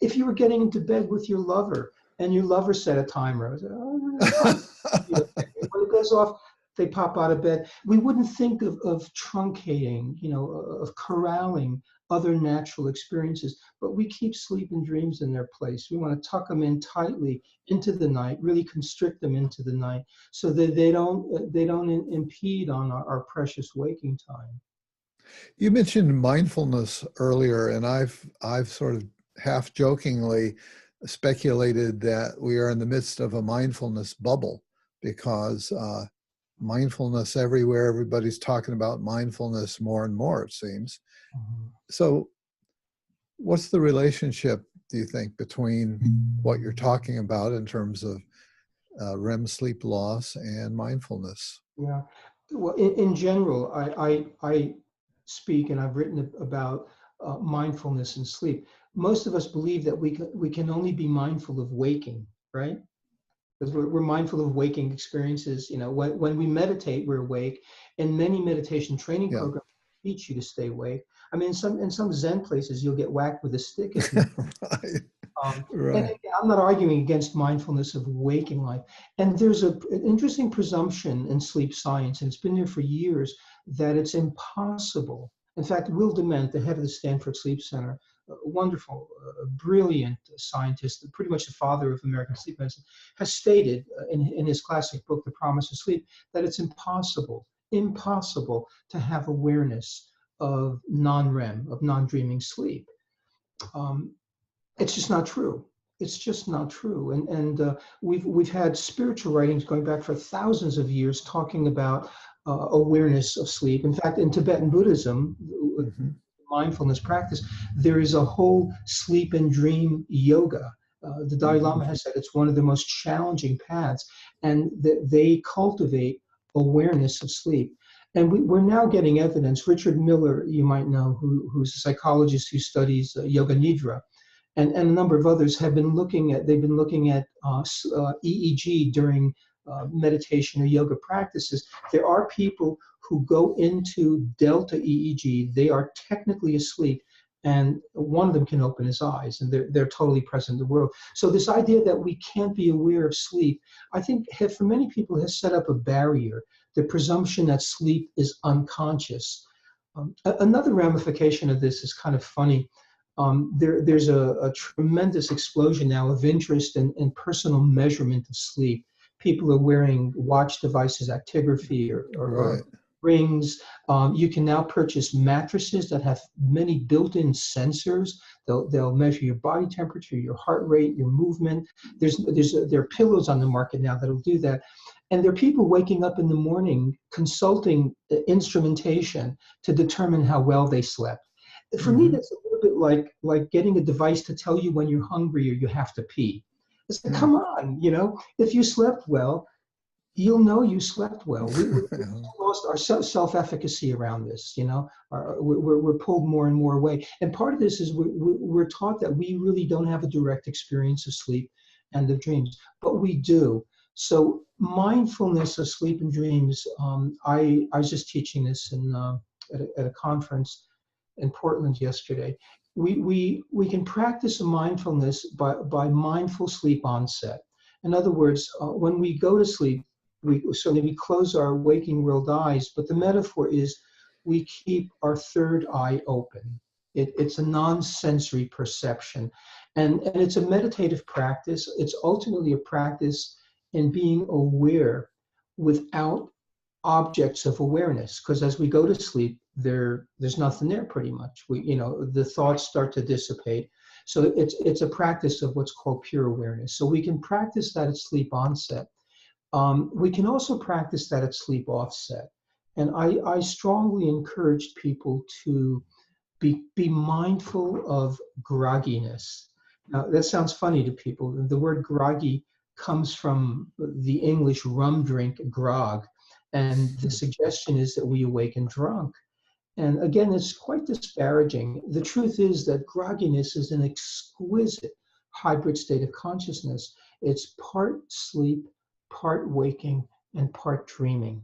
If you were getting into bed with your lover and your lover set a timer, I was like, when it goes off, they pop out of bed. We wouldn't think of truncating, you know, of corralling other natural experiences, but we keep sleep and dreams in their place. We want to tuck them in tightly into the night, really constrict them into the night, so that they don't impede on our precious waking time. You mentioned mindfulness earlier, and I've sort of half jokingly speculated that we are in the midst of a mindfulness bubble, because mindfulness everywhere, everybody's talking about mindfulness more and more, it seems. Mm-hmm. So what's the relationship, do you think, between what you're talking about in terms of REM sleep loss and mindfulness? Yeah, well, in general, I speak and I've written about mindfulness and sleep. Most of us believe that we can only be mindful of waking, right? Because we're mindful of waking experiences. You know, when we meditate, we're awake. And many meditation training programs teach you to stay awake. I mean, in some Zen places, you'll get whacked with a stick. If you, Right. And I'm not arguing against mindfulness of waking life. And there's an interesting presumption in sleep science, and it's been there for years, that it's impossible. In fact, Will Dement, the head of the Stanford Sleep Center, a wonderful, brilliant scientist, pretty much the father of American sleep medicine, has stated in his classic book, The Promise of Sleep, that it's impossible to have awareness of non-REM, of non-dreaming sleep. It's just not true. It's just not true. And we've had spiritual writings going back for thousands of years talking about awareness of sleep. In fact, in Tibetan Buddhism, mindfulness practice, there is a whole sleep and dream yoga. The Dalai Lama has said it's one of the most challenging paths, and that they cultivate awareness of sleep. And we're now getting evidence. Richard Miller, you might know, who's a psychologist who studies yoga nidra, and a number of others have been looking at, EEG during meditation or yoga practices. There are people who go into delta EEG. They are technically asleep, and one of them can open his eyes, and they're totally present in the world. So this idea that we can't be aware of sleep, I think for many people has set up a barrier, the presumption that sleep is unconscious. Another ramification of this is kind of funny. There's a tremendous explosion now of interest in personal measurement of sleep. People are wearing watch devices, actigraphy, or Right. rings. You can now purchase mattresses that have many built-in sensors. They'll measure your body temperature, your heart rate, your movement. There are pillows on the market now that'll do that. And there are people waking up in the morning consulting the instrumentation to determine how well they slept. For me, that's a little bit like getting a device to tell you when you're hungry or you have to pee. It's like, come on, if you slept well, you'll know you slept well. We've lost our self-efficacy around this, we're pulled more and more away. And part of this is we're taught that we really don't have a direct experience of sleep and of dreams, but we do. So mindfulness of sleep and dreams, I was just teaching this at a conference in Portland yesterday. We can practice a mindfulness by mindful sleep onset. In other words, when we go to sleep, we close our waking world eyes, but the metaphor is we keep our third eye open. It's a non-sensory perception, and it's a meditative practice. It's ultimately a practice in being aware without objects of awareness, because as we go to sleep, there's nothing there pretty much. The thoughts start to dissipate. So it's a practice of what's called pure awareness. So we can practice that at sleep onset. We can also practice that at sleep offset. And I strongly encourage people to be mindful of grogginess. Now, that sounds funny to people. The word groggy comes from the English rum drink, grog. And the suggestion is that we awaken drunk. And again, it's quite disparaging. The truth is that grogginess is an exquisite hybrid state of consciousness. It's part sleep, part waking, and part dreaming.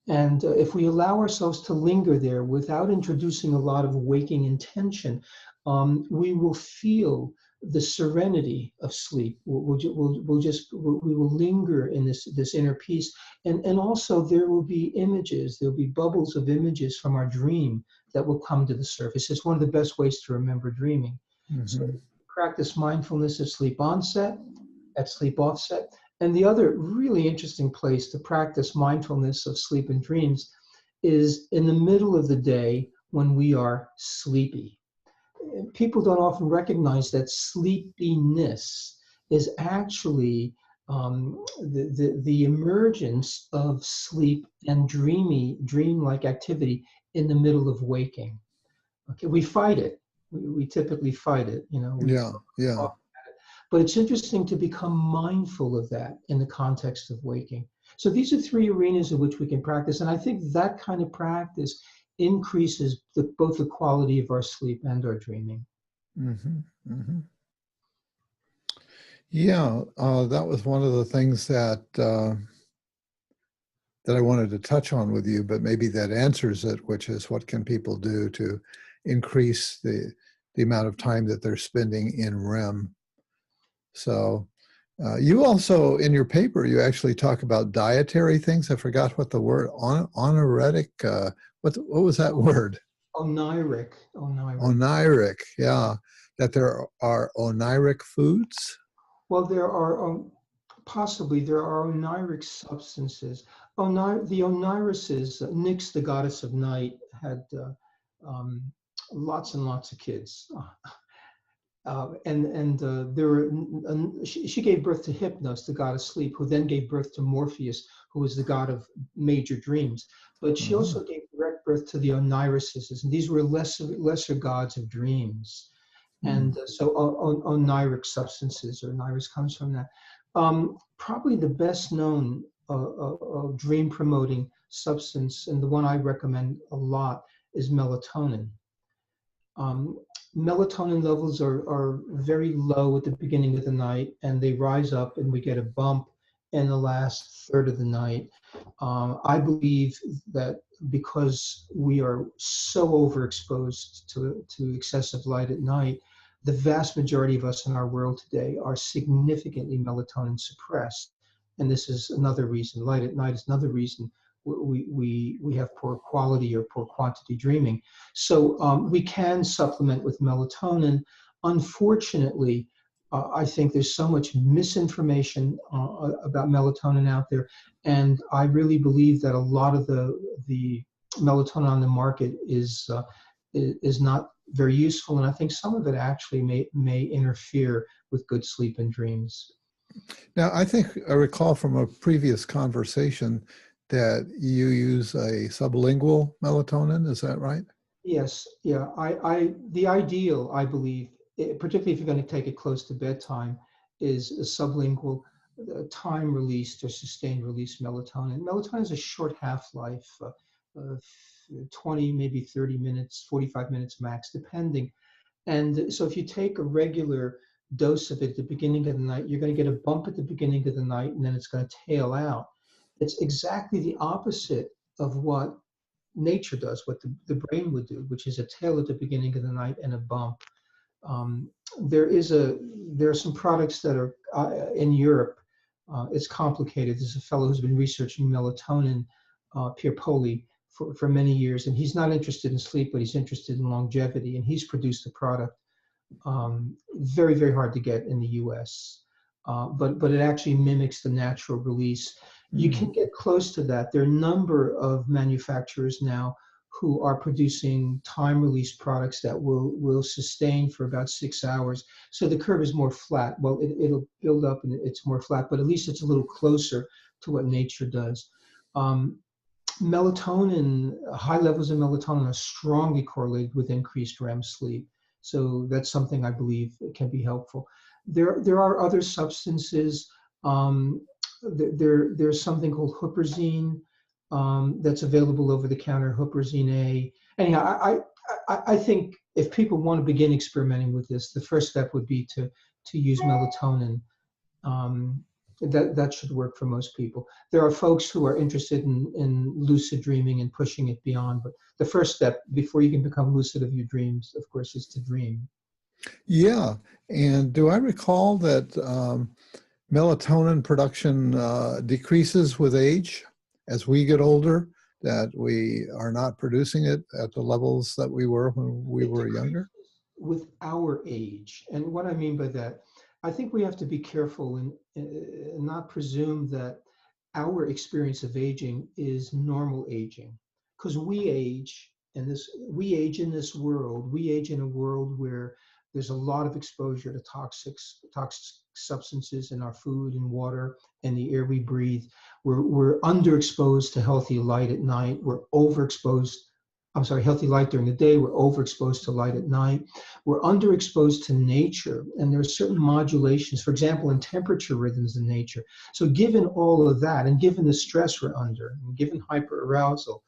And if we allow ourselves to linger there without introducing a lot of waking intention, we will feel the serenity of sleep. We will linger in this inner peace, and also there will be images. There'll be bubbles of images from our dream that will come to the surface. It's one of the best ways to remember dreaming. So practice mindfulness at sleep onset, at sleep offset. And the other really interesting place to practice mindfulness of sleep and dreams is in the middle of the day when we are sleepy. People don't often recognize that sleepiness is actually the emergence of sleep and dream-like activity in the middle of waking. Okay, we fight it. We typically fight it. Yeah. But it's interesting to become mindful of that in the context of waking. So these are three arenas in which we can practice. And I think that kind of practice increases both the quality of our sleep and our dreaming. Yeah, that was one of the things that I wanted to touch on with you, but maybe that answers it, which is what can people do to increase the amount of time that they're spending in REM. So you also, in your paper, you actually talk about dietary things. I forgot what the word, oniric, what was that word? Oniric. Oniric, yeah. That there are oniric foods? Well, there are oniric substances. The Onirises, Nyx, the goddess of night, had lots and lots of kids. She gave birth to Hypnos, the god of sleep, who then gave birth to Morpheus, who was the god of major dreams. But she also gave direct birth to the Onirises, and these were lesser gods of dreams. And so oniric substances, or Oniris comes from that. Probably the best known dream promoting substance, and the one I recommend a lot, is melatonin. Melatonin levels are very low at the beginning of the night, and they rise up, and we get a bump in the last third of the night. I believe that because we are so overexposed to excessive light at night, the vast majority of us in our world today are significantly melatonin suppressed. And this is another reason. Light at night is another reason we have poor quality or poor quantity dreaming. So we can supplement with melatonin. Unfortunately, I think there's so much misinformation about melatonin out there, and I really believe that a lot of the melatonin on the market is not very useful, and I think some of it actually may interfere with good sleep and dreams. Now, I think I recall from a previous conversation that you use a sublingual melatonin. Is that right? Yes, yeah. The ideal, I believe, particularly if you're going to take it close to bedtime, is a sublingual time released or sustained release melatonin. Melatonin has a short half-life, 20, maybe 30 minutes, 45 minutes max, depending. And so if you take a regular dose of it at the beginning of the night, you're going to get a bump at the beginning of the night, and then it's going to tail out. It's exactly the opposite of what nature does, what the brain would do, which is a tail at the beginning of the night and a bump. There are some products that are in Europe. It's complicated. There's a fellow who's been researching melatonin, Pierre Poli, for many years, and he's not interested in sleep, but he's interested in longevity, and he's produced a product very, very hard to get in the US, but it actually mimics the natural release. You can get close to that. There are a number of manufacturers now who are producing time release products that will sustain for about 6 hours. So the curve is more flat. Well, it'll build up and it's more flat, but at least it's a little closer to what nature does. Melatonin, high levels of melatonin are strongly correlated with increased REM sleep. So that's something I believe can be helpful. There are other substances. There's something called huperzine that's available over the counter, huperzine A. Anyhow, I think if people want to begin experimenting with this, the first step would be to use melatonin. That should work for most people. There are folks who are interested in lucid dreaming and pushing it beyond, but the first step before you can become lucid of your dreams, of course, is to dream. Yeah. And do I recall that melatonin production decreases with age as we get older, that we are not producing it at the levels that we were when we were younger? With our age. And what I mean by that, I think we have to be careful and not presume that our experience of aging is normal aging, because we age in this world. We age in a world where there's a lot of exposure to toxic substances in our food and water and the air we breathe. We're underexposed to healthy light at night. We're overexposed. Healthy light during the day. We're overexposed to light at night. We're underexposed to nature, and there are certain modulations, for example, in temperature rhythms in nature. So given all of that, and given the stress we're under, and given hyperarousal,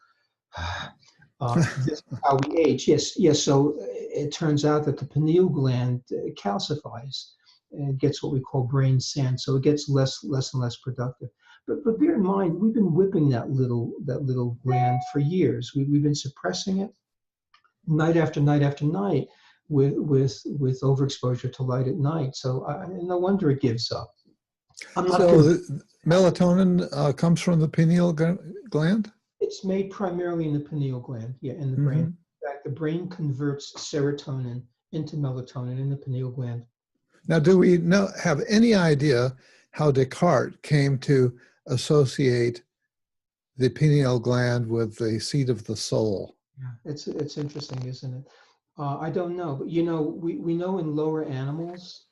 this is how we age. Yes. So it turns out that the pineal gland calcifies and gets what we call brain sand. So it gets less and less productive. But bear in mind, we've been whipping that little gland for years. We've been suppressing it night after night after night with overexposure to light at night. So no wonder it gives up. So the melatonin comes from the pineal gland? It's made primarily in the pineal gland, in the brain. In fact, the brain converts serotonin into melatonin in the pineal gland. Now, do we have any idea how Descartes came to associate the pineal gland with the seat of the soul? Yeah, it's interesting, isn't it? I don't know, but we know in lower animals,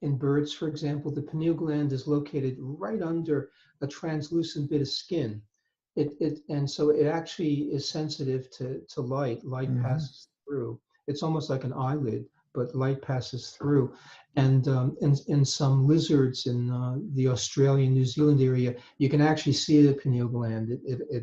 in birds, for example, the pineal gland is located right under a translucent bit of skin. And so it actually is sensitive to light. Light Hmm. passes through. It's almost like an eyelid, but light passes through. And in some lizards in the Australian, New Zealand area, you can actually see the pineal gland.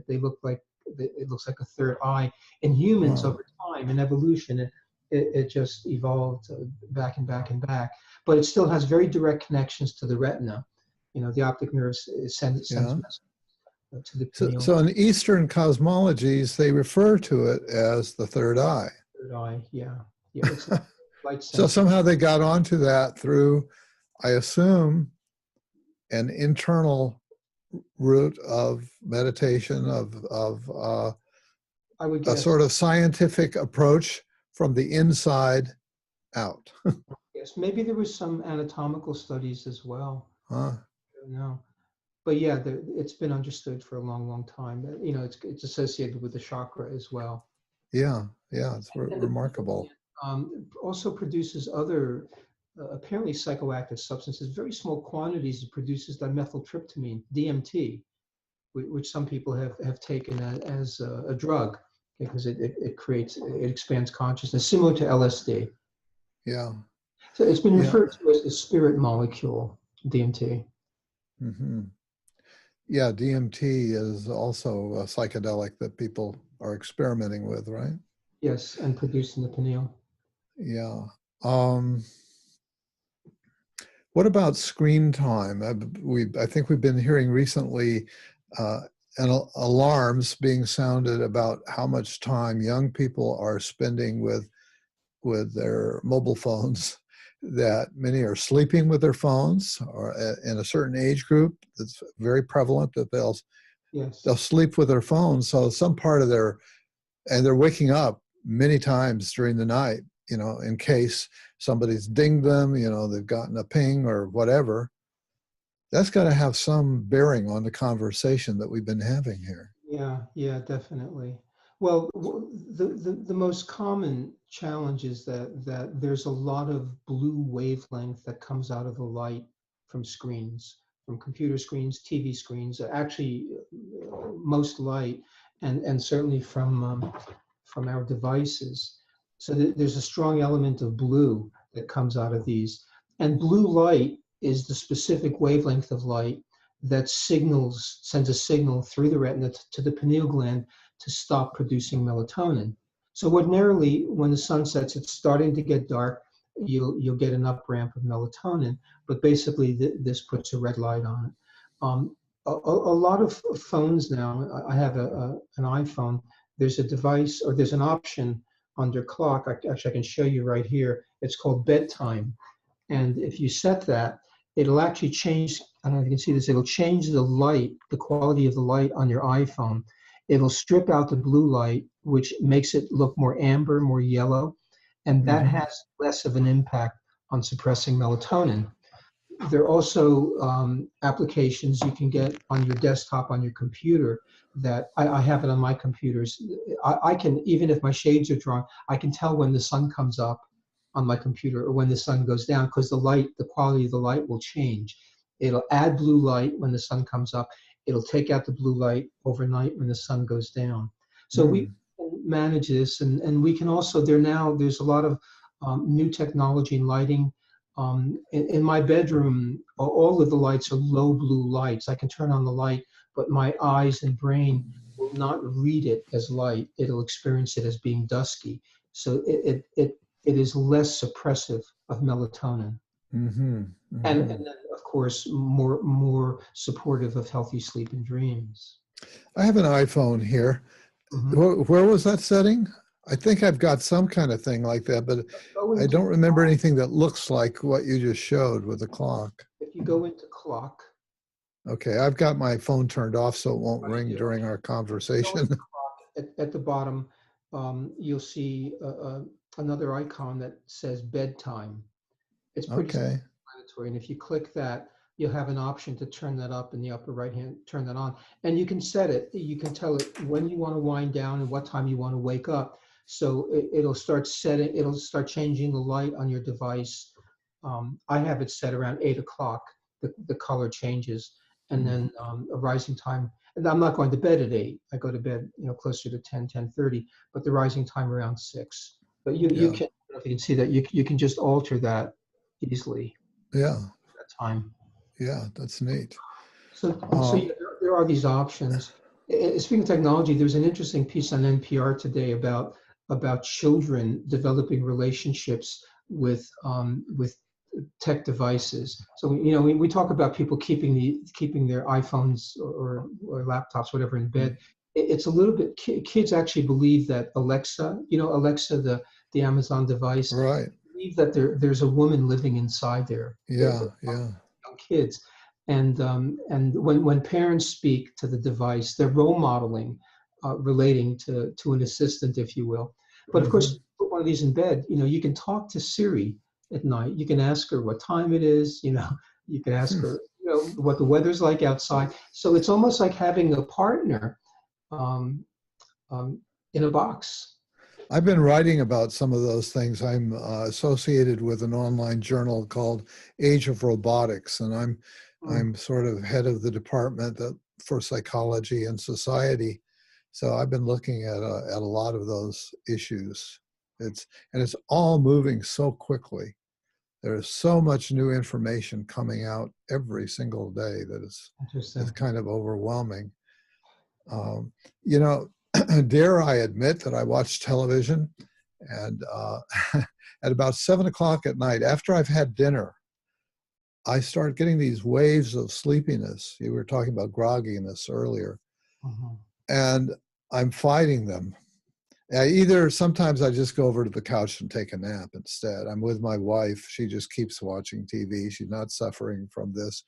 They look like, it looks like a third eye. In humans, Wow. over time, in evolution, it just evolved back and back and back. But it still has very direct connections to the retina. You know, the optic nerves sends Yeah. messages to the So, pineal so in Eastern cosmologies, they refer to it as the third eye. third eye. Yeah, yeah, it's like light So sensitive. somehow they got onto that through, I assume, an internal route of meditation, of I would a guess. sort of scientific approach from the inside out. Yes, maybe there was some anatomical studies as well. Huh? I don't know, but yeah, it's been understood for a long, long time. You know, it's associated with the chakra as well. Yeah, yeah, it's And the pineal remarkable. gland also produces other apparently psychoactive substances. Very small quantities. It produces dimethyltryptamine, DMT, which some people have taken as a drug because it expands consciousness, similar to LSD. Yeah, So it's been yeah. referred to as the spirit molecule, DMT. Hmm. Yeah, DMT is also a psychedelic that people are experimenting with, right? Yes, and produced in the pineal. Yeah. Um, what about screen time? I think we've been hearing recently uh, alarms being sounded about how much time young people are spending with their mobile phones. That many are sleeping with their phones, or in a certain age group, that's very prevalent that they'll Yes. sleep with their phones. So some part of and they're waking up many times during the night, in case somebody's dinged them, they've gotten a ping or whatever. That's got to have some bearing on the conversation that we've been having here. Yeah, yeah, definitely. Well, the most common challenge is that there's a lot of blue wavelength that comes out of the light from screens, from computer screens, TV screens, actually most light, and certainly from our devices. So there's a strong element of blue that comes out of these. And blue light is the specific wavelength of light that sends a signal through the retina to the pineal gland to stop producing melatonin. So ordinarily, when the sun sets, it's starting to get dark. You'll get an up ramp of melatonin, but basically this puts a red light on it. A lot of phones now. I have an iPhone. There's a device, or there's an option under clock. Actually, I can show you right here. It's called bedtime, and if you set that, it'll actually change. I don't know if you can see this. It'll change the light, the quality of the light on your iPhone. It'll strip out the blue light, which makes it look more amber, more yellow, and that Hmm. has less of an impact on suppressing melatonin. There are also applications you can get on your desktop, on your computer, that I have it on my computers. I can, even if my shades are drawn, I can tell when the sun comes up on my computer or when the sun goes down, because the quality of the light will change. It'll add blue light when the sun comes up. It'll take out the blue light overnight when the sun goes down. So we Mm. can manage this, and we can also, there's a lot of new technology in lighting. In my bedroom, all of the lights are low blue lights. I can turn on the light, but my eyes and brain will not read it as light. It'll experience it as being dusky. So it is less suppressive of melatonin. Hmm. And Hmm. then, of course, more supportive of healthy sleep and dreams. I have an iPhone here. Mhm. Where was that setting? I think I've got some kind of thing like that, but Go I into don't remember anything that looks like what you just showed with the clock. If you go into clock, Okay, I've got my phone turned off so it won't oh, you ring do, during okay. our If you go conversation. into clock, at the bottom, you'll see another icon that says bedtime. It's pretty Okay. self-explanatory, and if you click that, you'll have an option to turn that up in the upper right hand, turn that on, and you can set it. You can tell it when you want to wind down and what time you want to wake up. So it'll start setting. It'll start changing the light on your device. I have it set around 8 o'clock. The color changes, and then a rising time. And I'm not going to bed at 8. I go to bed, closer to 10:30, but the rising time around 6. But you Yeah. can, I don't know if you can see that, you can just alter that easily, Yeah. that time. Yeah. That's neat. So yeah, there are these options. Speaking of technology, there's an interesting piece on NPR today about children developing relationships with tech devices. So we talk about people keeping their iPhones or laptops, whatever, in bed. It's a little bit, kids actually believe that Alexa, Alexa, the Amazon device, Right. believe that there's a woman living inside there. Yeah. Yeah. Young kids. And when parents speak to the device, they're role modeling, relating to an assistant, if you will. But of course, put one of these in bed. You can talk to Siri at night. You can ask her what time it is. You can ask her, what the weather's like outside. So it's almost like having a partner, um, in a box. I've been writing about some of those things. I'm associated with an online journal called Age of Robotics, and I'm sort of head of the department for psychology and society. So I've been looking at a lot of those issues. It's all moving so quickly. There's so much new information coming out every single day that it's kind of overwhelming. Um, you know, dare I admit that I watch television, and at about 7 o'clock at night, after I've had dinner, I start getting these waves of sleepiness. You were talking about grogginess earlier, and I'm fighting them. Sometimes I just go over to the couch and take a nap instead. I'm with my wife. She just keeps watching TV. She's not suffering from this,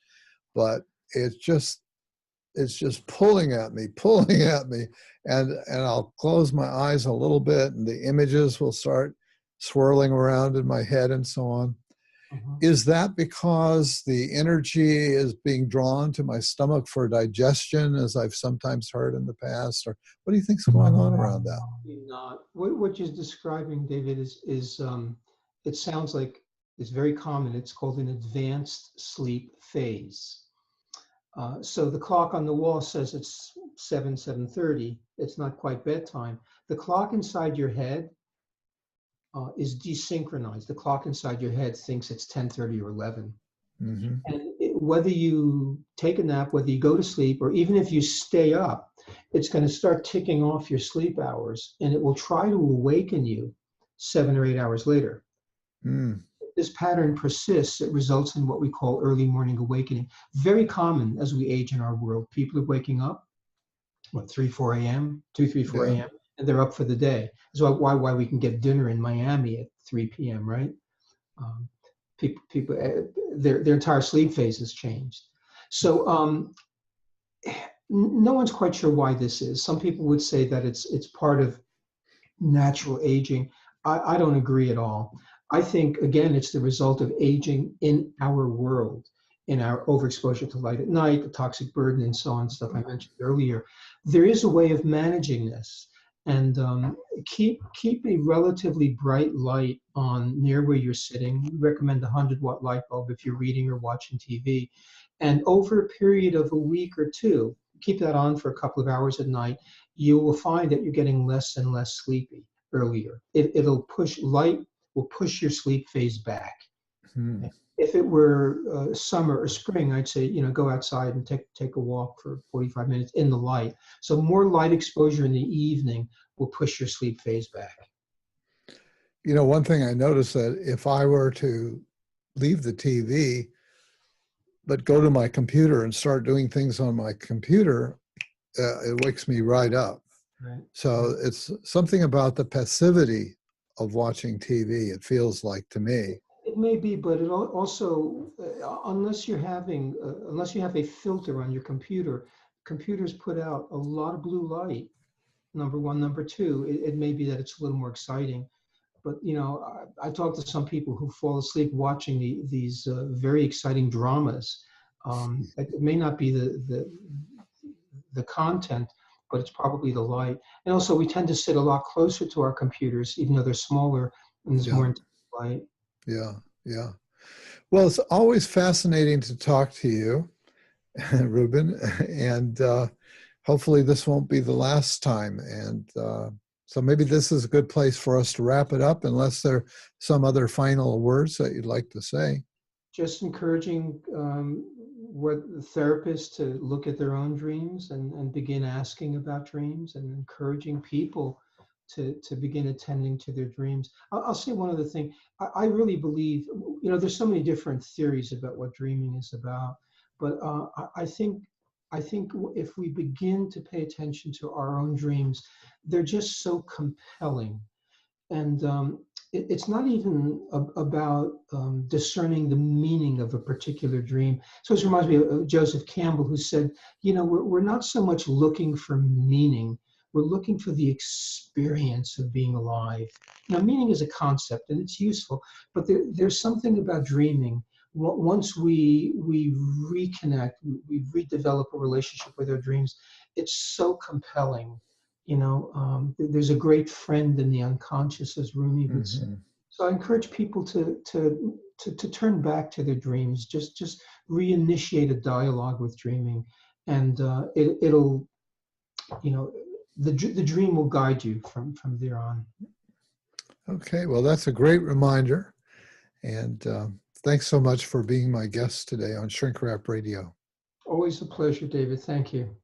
but it's just pulling at me, and I'll close my eyes a little bit, and the images will start swirling around in my head and so on. Is that because the energy is being drawn to my stomach for digestion, as I've sometimes heard in the past? Or what do you think's going on around that? Not. What you're describing, David, is it sounds like it's very common. It's called an advanced sleep phase. So the clock on the wall says it's 7:30. It's not quite bedtime. The clock inside your head is desynchronized. The clock inside your head thinks it's 10:30 or 11. And whether you take a nap, whether you go to sleep, or even if you stay up, it's going to start ticking off your sleep hours, and it will try to awaken you 7 or 8 hours later. If this pattern persists, it results in what we call early morning awakening. Very common as we age in our world. People are waking up, 3, 4 a.m., 2, 3, 4 a.m., and they're up for the day. That's why we can get dinner in Miami at 3 p.m., right? People, their entire sleep phase has changed. So no one's quite sure why this is. Some people would say that it's part of natural aging. I don't agree at all. I think, again, it's the result of aging in our world, in our overexposure to light at night, the toxic burden, and so on, stuff I mentioned earlier. There is a way of managing this, and keep a relatively bright light on near where you're sitting. We recommend a 100-watt light bulb if you're reading or watching TV. And over a period of a week or two, keep that on for a couple of hours at night, you will find that you're getting less and less sleepy earlier. Light will push your sleep phase back. If it were summer or spring, I'd say, go outside and take a walk for 45 minutes in the light. So more light exposure in the evening will push your sleep phase back. One thing I noticed, that if I were to leave the TV, but go to my computer and start doing things on my computer, it wakes me right up. Right. So it's something about the passivity of watching TV, it feels like to me. It may be, but it also, unless you have a filter on your computer, computers put out a lot of blue light. Number one. Number two, it may be that it's a little more exciting. But I talk to some people who fall asleep watching these very exciting dramas. It may not be the content, but it's probably the light. And also, we tend to sit a lot closer to our computers, even though they're smaller and there's more intense light. Yeah. Well, it's always fascinating to talk to you. Rubin, and hopefully this won't be the last time. And so maybe this is a good place for us to wrap it up, unless there are some other final words that you'd like to say. Just encouraging what therapists to look at their own dreams and begin asking about dreams, and encouraging people to begin attending to their dreams. I'll say one other thing. I really believe, there's so many different theories about what dreaming is about, but I think if we begin to pay attention to our own dreams, they're just so compelling. And it's not even about discerning the meaning of a particular dream. So this reminds me of Joseph Campbell, who said, we're not so much looking for meaning, we're looking for the experience of being alive. Now, meaning is a concept and it's useful, but there's something about dreaming. Once we reconnect, we redevelop a relationship with our dreams, it's so compelling. There's a great friend in the unconscious, as Rumi would say. Mm-hmm. So I encourage people to turn back to their dreams, just reinitiate a dialogue with dreaming, and it'll, the dream will guide you from there on. Okay, well, that's a great reminder. And thanks so much for being my guest today on Shrink Wrap Radio. Always a pleasure, David. Thank you.